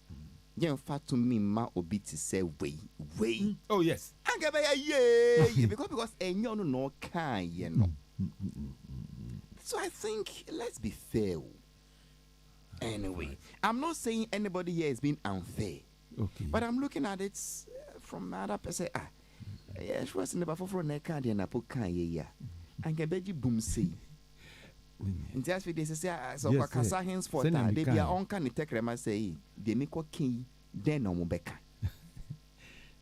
yeah, fat to me, ma obiti say wait. Oh yes. Because no can you know. So I think let's be fair. Anyway, I'm not saying anybody here is being unfair. Okay. But I'm looking at it from another person. Yeah, she was never for neck and Napo can yeah. And Gabeji boom say. And just for this, so Kasa henceforth, they be our own kind of take them say, they make what king, then no Mubeka.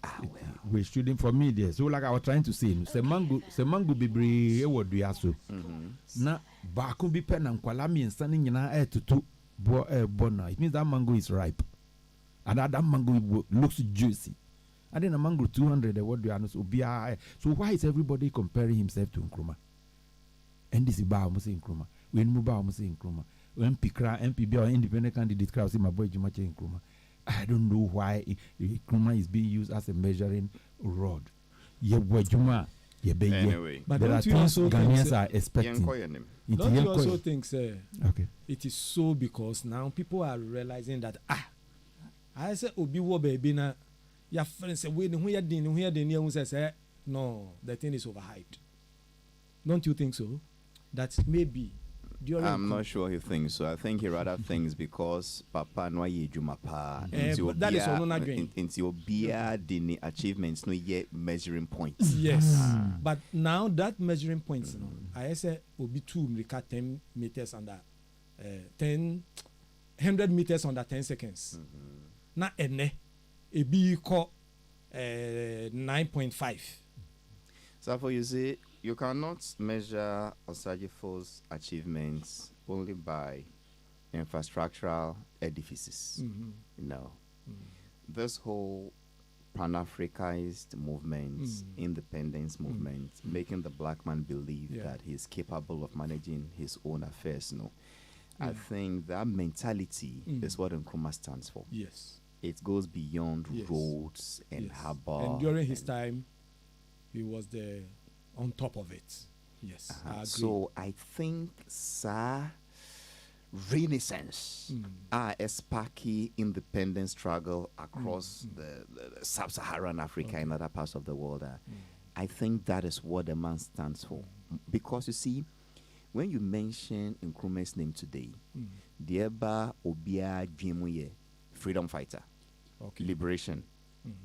Well. We shouldn't for me there. So like I was trying to say, se mango be what do you so. Na ba could be pen and kwalami and standing in our air to bona. It means that mango is ripe. And that mango looks juicy. And then a mango 200, what do you know? So why is everybody comparing himself to Nkrumah? And this is ba almost Nkrumah. When Muba almost Nkrumah. When MPB or independent candidate crowd say my boy Jumache Nkrumah. I don't know why Nkrumah is being used as a measuring rod. Anyway, But there are don't you things also Ghanaians think, are expecting. don't you also think, sir, Okay. it is so because now people are realizing that I say obi wo baby na your friends say we no here say no, the thing is overhyped. Don't you think so? That maybe during I'm not sure he thinks so. I think he rather thinks because Papa no ye juma pa but that is another dream. into your beer the achievements no yet measuring points. Yes, but now that measuring points, you know, I say obi 10 meters under 100 meters under 10 seconds. Na ene ebi ko 9.5. So for you see, you cannot measure Osagyefo's achievements only by infrastructural edifices. No. This whole Pan-Africanist movement, independence movement, making the black man believe that he's capable of managing his own affairs. No. I think that mentality is what Nkrumah stands for. Yes. It goes beyond roads and harbor. And during his time, he was on top of it. Yes, I agree. So I think, sir, renaissance, Espaki independence struggle across the sub-Saharan Africa and other parts of the world. I think that is what the man stands for. Because you see, when you mention Nkrumah's name today, Dieba Obia Dwemuye, freedom fighter, liberation,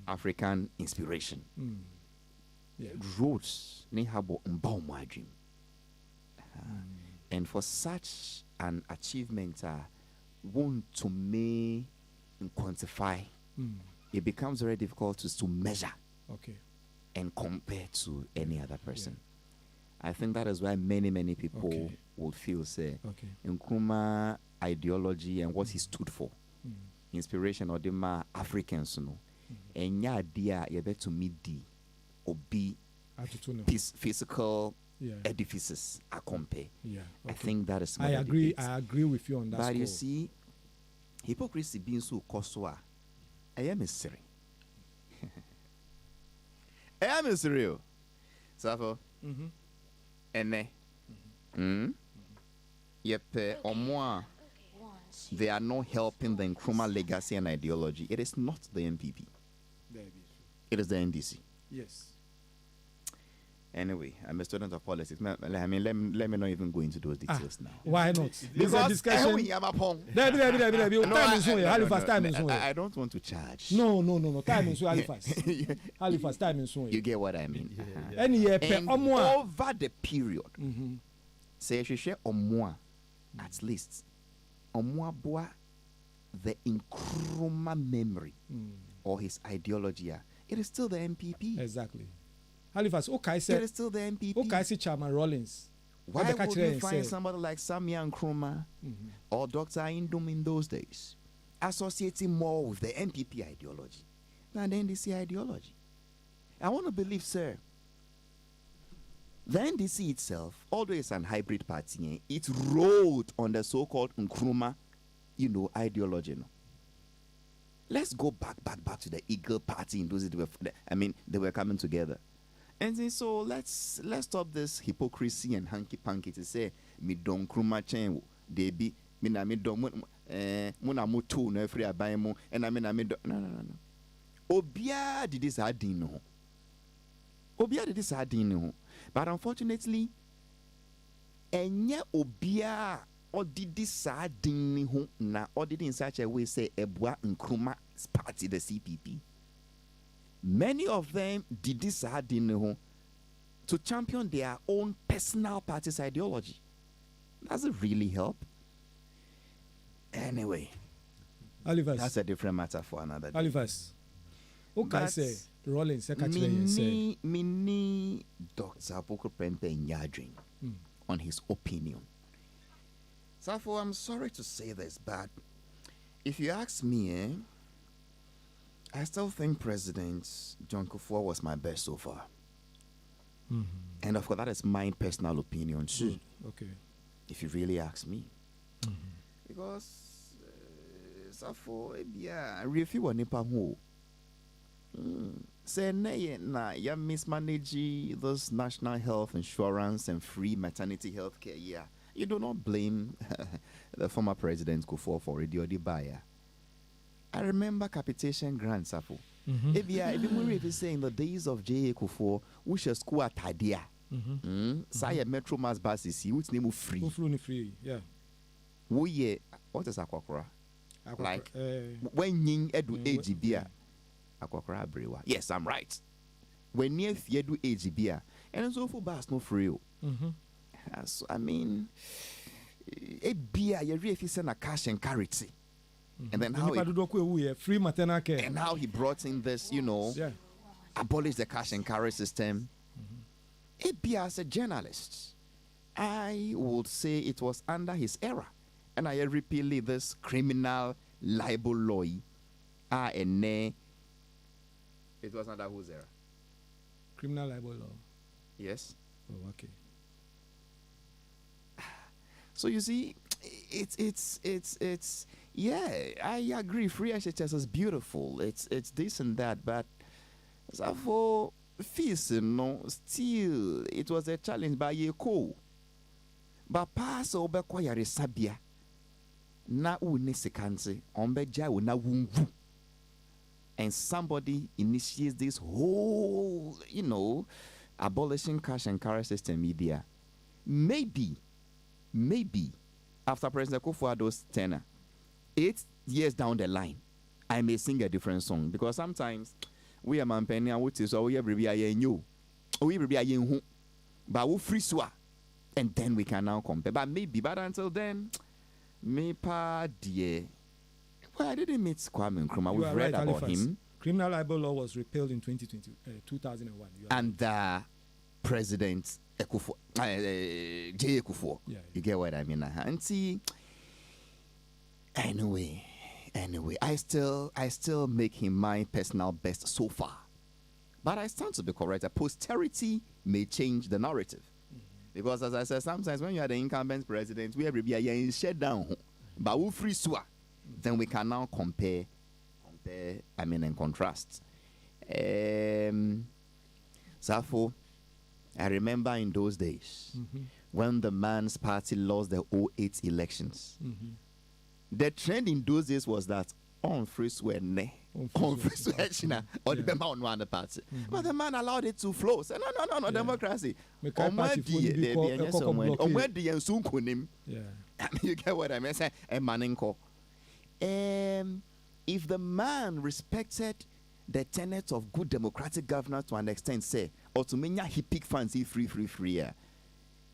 African inspiration. Roads ne habo mbao dream. And for such an achievement, want to me quantify, it becomes very difficult to measure and compare to any other person. I think that is why many people would feel say Nkrumah ideology and what he stood for, inspiration or the Africans, no, and ya dia you bet to meet the obi physical edifices are compare. I think that is. I agree with you on that. But score. you see, hypocrisy being so koswa, I am a mystery. I am a mystery. So ene, yep, or more. They are not helping the Nkrumah legacy and ideology. It is not the NPP. It is the NDC. Yes. Anyway, I'm a student of politics. I mean, let me not even go into those details now. Why not? This is a discussion. I don't want to charge. No. Time is so Halifax. Halifax time is so. You get what I mean? And over the period, say she share at least the Nkrumah memory or his ideology. It is still the MPP. Exactly. Halifax, it is still the MPP. Okay, see Chairman Rollins. Why would you find somebody like Samia Nkrumah or Dr. Indum in those days associating more with the MPP ideology than the NDC ideology? I want to believe, sir, the NDC itself, although it's an hybrid party, it rode on the so-called Nkrumah, ideology. No? Let's go back to the Eagle Party in those days. They were coming together. And so let's stop this hypocrisy and hanky-panky to say me don Nkrumah chen they be me na me don muna mutu no free aban mu and I me don no. Obia did this adin no. Obia did this adin no. But unfortunately, enye obia or did this adin ho na or did in such a way say ebua Nkrumah's party the CPP. Many of them did this to champion their own personal party's ideology. Does it really help? Anyway, Halifax, that's a different matter for another day. Halifax. Okay, say Rollins secretary say mini Dr. Boko Prempe Nyadring on his opinion. Safo, I'm sorry to say this, but if you ask me, I still think President John Kufuor was my best so far. And of course, that is my personal opinion too. Okay. If you really ask me. Because, Safo, yeah, I refuse nipa who. say nay na ya mismanage this national health insurance and free maternity health care. Yeah, you do not blame the former president Kufuor for radio the buyer. I remember capitation grants apo. If you say in the days of J.A. Kufuor, we should school at Tadia. Say Metro Mass buses, which name free. Free, yeah. We what is Aquakora? Like when ying edu age beer. Aquakora brewa. Yes, I'm right. When near edu age beer, and so for bus no free. So, I mean, a beer you really send a cash and carity. And then how free maternal care. And how he brought in this, abolish the cash and carry system. Be as a journalist, I would say it was under his era. And I repeatedly this criminal libel law. It was under whose era? Criminal libel law. Yes. Oh, okay. So you see, it's yeah, I agree. Free HHS is beautiful. It's this and that, but so for fees, still it was a challenge by a co. But pass over kwayare sabia na unisekanse ombeja na wungu. And somebody initiates this whole, abolishing cash and carry system media. Maybe after President Kufuor Addo's tenure, 8 years down the line, I may sing a different song, because sometimes we are man penny and so we every year new, we be a yen but we free swa, and then we can now compare. But until then, me pa dear. Well, I didn't meet Kwame Nkrumah. We've read about Halifax. Him. Criminal libel law was repealed in 2001. And President J.A. Kufuor. Yeah. You get what I mean? And see, anyway, I still make him my personal best so far. But I stand to be correct. Posterity may change the narrative. Because as I said, sometimes when you are the incumbent president, we every year shut down. But we free swa. Then we can now compare, and contrast. Safo, I remember in those days when the man's party lost the 08 elections. The trend in those days was that on free swear on free swear china or the member on one party. But the man allowed it to flow. Say no, democracy. You get what I mean? Say a maninko. If the man respected the tenets of good democratic governance to an extent, say, or to many he pick fancy free, yeah.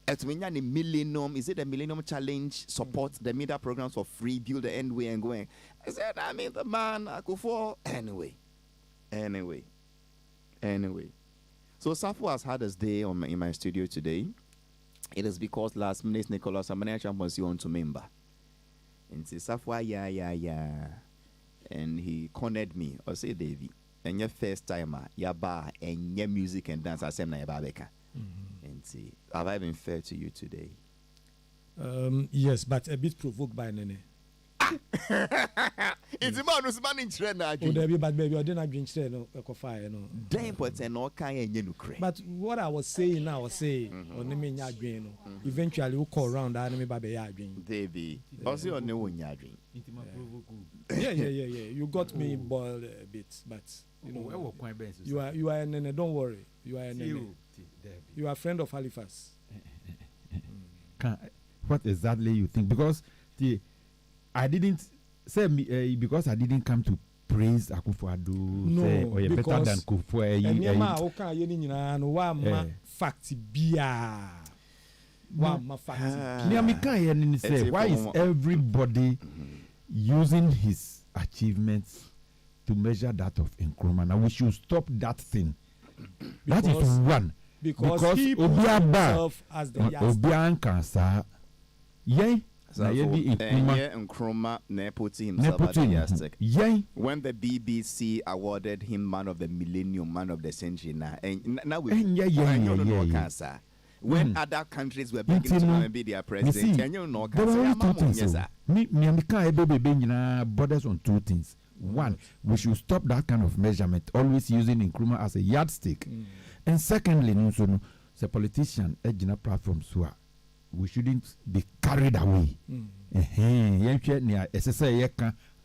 To many millennium, is it a millennium challenge? Support the media programs for free, build the end way and going. I said, the man I go for anyway. So Safo has had his day in my studio today. It is because last minute Nicholas Amaniacha was on to member. And say, Safwa, yeah. And he cornered me. I say, Davy, and your first timer, your bar, and your music and dance, I say, na babeka. And see, have I been fair to you today? Yes, but a bit provoked by Nene. It's a man who's manning trend. But baby, I didn't drink straight, no, fire, no. Damn, but no kind of But what I was saying now, eventually we'll call around and me baby drink. Davy, also on no one drink. Yeah. You got me boiled a bit, but you are a Nene. Don't worry, you are a Nene. You are a friend of Halifax. What exactly you think? Because I didn't say because I didn't come to praise Akufo Addo. No, or better than Kufuor. Fact bia. Why is everybody using his achievements to measure that of Nkrumah? Now we should stop that thing. That is one. Because he put himself as the yardstick. Nkrumah put himself as the yardstick. When the BBC awarded him Man of the Millennium, Man of the Century, now we when other countries were begging to come and be their president. And you know, there were only two things. yes, borders on two things. One, we should stop that kind of measurement, always using Nkrumah as a yardstick. And secondly, the politician edging up platforms who are, we shouldn't be carried away.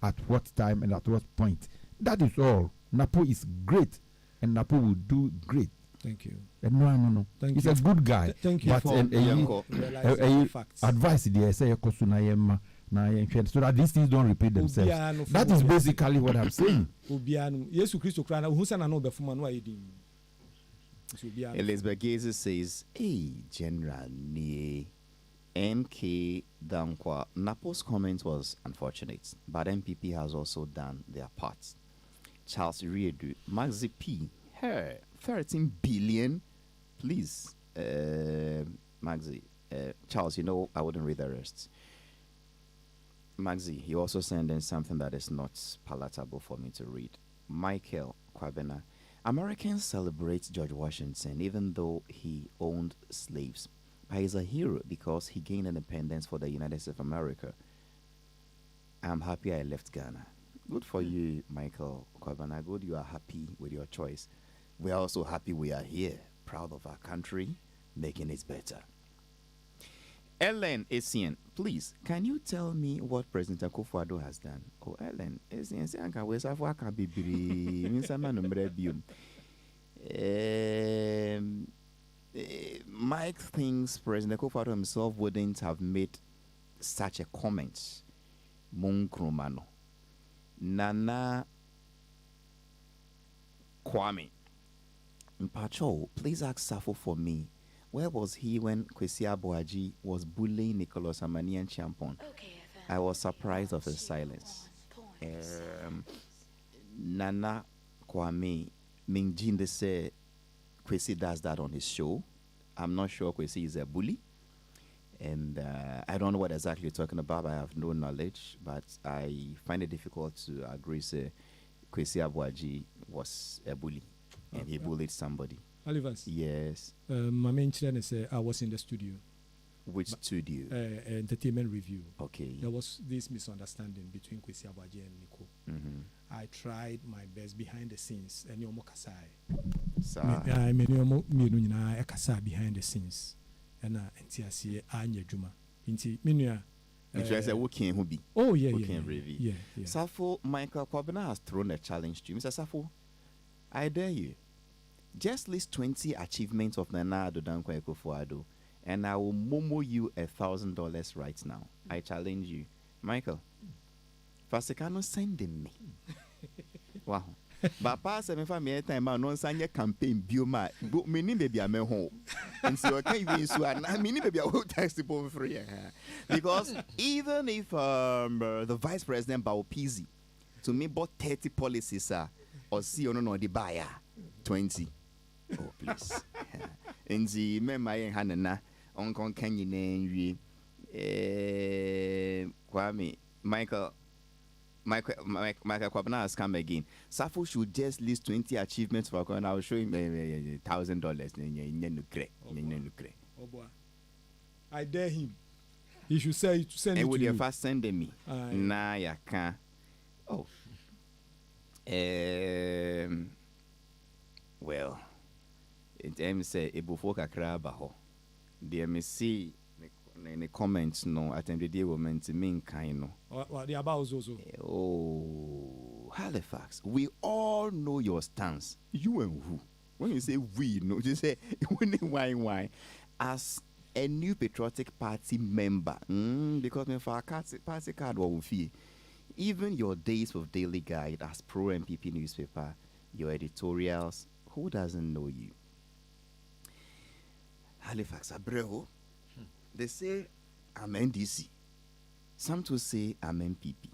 At what time and at what point. That is all. Napo is great, and Napo will do great. Thank you. No. Thank He's you. a good guy. Thank you but for realizing the facts. Advice there say so that these things don't repeat themselves. That is basically what I'm saying. Elizabeth Gaze says, "Hey, General Nie, MK Dankwa. Napo's comment was unfortunate, but MPP has also done their part. Charles Riedu, Maxi P, her 13 billion. Please, Maxi, Charles, you know I wouldn't read the rest. Maxi, he also sent in something that is not palatable for me to read. Michael Kwabena, Americans celebrate George Washington even though he owned slaves. He's a hero because he gained independence for the United States of America. I'm happy I left Ghana." Good for you, Michael Kwabena. Good you are happy with your choice. We are also happy we are here, proud of our country, making it better. Ellen Essien, please, can you tell me what President Akufo Addo has done? Oh, Ellen Essien, say anka we safu aka bibiri. Minsama number bium. Mike thinks President Akufo Addo himself wouldn't have made such a comment. Munkrumano. Nana Kwame Mpacho, please ask Safo for me. Where was he when Kwesi Aboaji was bullying Nicholas Amanian Champon? I was surprised of his silence. Nana Kwame Mingjinde say Kwesi does that on his show. I'm not sure Kwesi is a bully. And I don't know what exactly you're talking about. I have no knowledge, but I find it difficult to agree say Kwesi Aboaji was a bully and he bullied somebody. Halifax. Yes. My main channel is I was in the studio. Which studio? Entertainment review. Okay. There was this misunderstanding between Kwesi Aboaji and Nico. I tried my best behind the scenes. And you're behind the scenes. And Anya Juma. Oh, yeah. Yeah. Safo, Michael Kwabena has thrown a challenge to you. Mr. Safo, I dare you. Just list 20 achievements of Nana Addo Dankwa Akufo Addo, and I will momo you $1,000 right now. I challenge you. Michael, Fasikano sending me. Wow. But pass me for me time I non sanya campaign bioma but me ni baby am home and so I can't even so I me ni baby I will text people free because even if the vice president Baupizi to me bought 30 policies or see no the buyer 20. Oh please. And the me my hanana on can you name Kwame Michael Kwabena has come again. Safo should just list 20 achievements for and I will show him $1,000. Oh boy. I dare him. He should say to send it to you. And first sending me. Nah, ya can't. Oh. Well, it say Ebufo kakra baho. The MSC in the comments no attended the woman to mean kind no. What the about also? Oh, Halifax. We all know your stance. You and who? When you say we, no, just say why? As a new patriotic party member, because me for a party card what fee. Even your days with Daily Guide as pro MPP newspaper, your editorials, who doesn't know you? Halifax Abreu. They say I'm NDC. Some to say I'm MPP.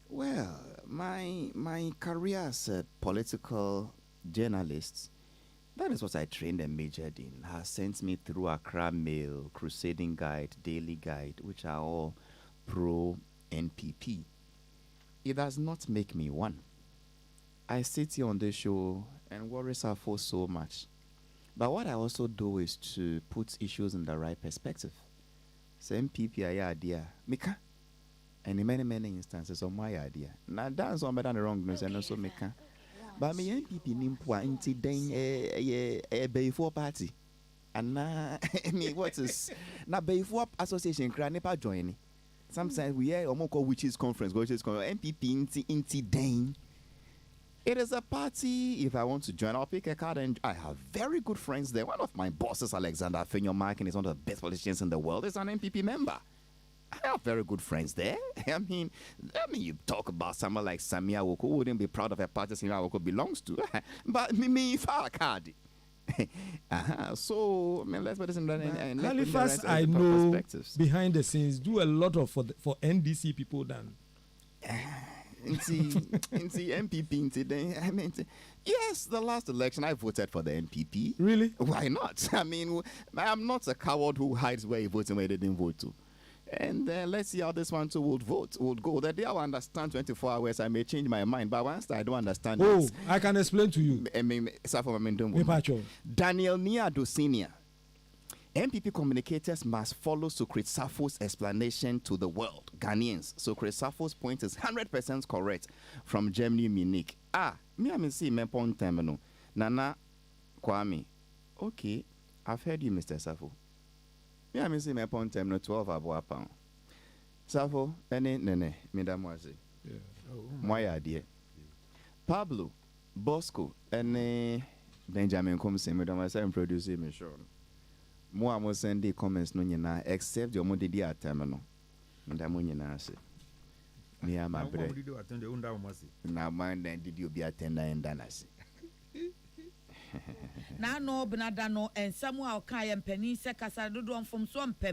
Well, my career as a political journalist, that is what I trained and majored in, has sent me through Accra Mail, Crusading Guide, Daily Guide, which are all pro-NPP. It does not make me one. I sit here on this show and worry Safo so much. But what I also do is to put issues in the right perspective. So MPP idea, Mika, and in many instances on my idea. Now that's one better than the wrongness and also Mika. But me MPP nimpwa inti den a before party. And now me what is now before association cranipa joining. Sometimes we hear Omoko witches conference, MPP inti den. It is a party. If I want to join, I'll pick a card, and I have very good friends there. One of my bosses, Alexander Fenyomarkin, is one of the best politicians in the world. Is an MPP member. I have very good friends there. I mean, you talk about someone like Samia Woko, who wouldn't be proud of a party Samia Woko belongs to. But me, if I can't. So, I mean, let's put this in the Halifax, I know behind the scenes do a lot of for NDC people than. Into MPP, I mean, yes, the last election I voted for the MPP. Really? Why not? I mean, I'm not a coward who hides where he votes and where he didn't vote to. And let's see how this one too would go. That day I will understand 24 hours. I may change my mind, but once I don't understand it, I can explain to you. Daniel Niado Senior. MPP communicators must follow Socrates Sappho's explanation to the world. Ghanaians. Socrates Sappho's point is 100% correct from Germany, Munich. Me see me point terminal. Nana Kwame. Okay, I've heard you, Mr. Sappho. Me see me point terminal 12 abo pound. Sappho, nene, mesdamoiselles. Yeah. My idea. Pablo, Bosco, Benjamin comes say, mesdamoiselles, and producing me sure. More am send the comments no nyina except your mode di atemno ndamo nyina ase me am abre na mind and did you be attend and danase na no benada no ensam a o kan ye mpani se kasa dodo mfom so mpem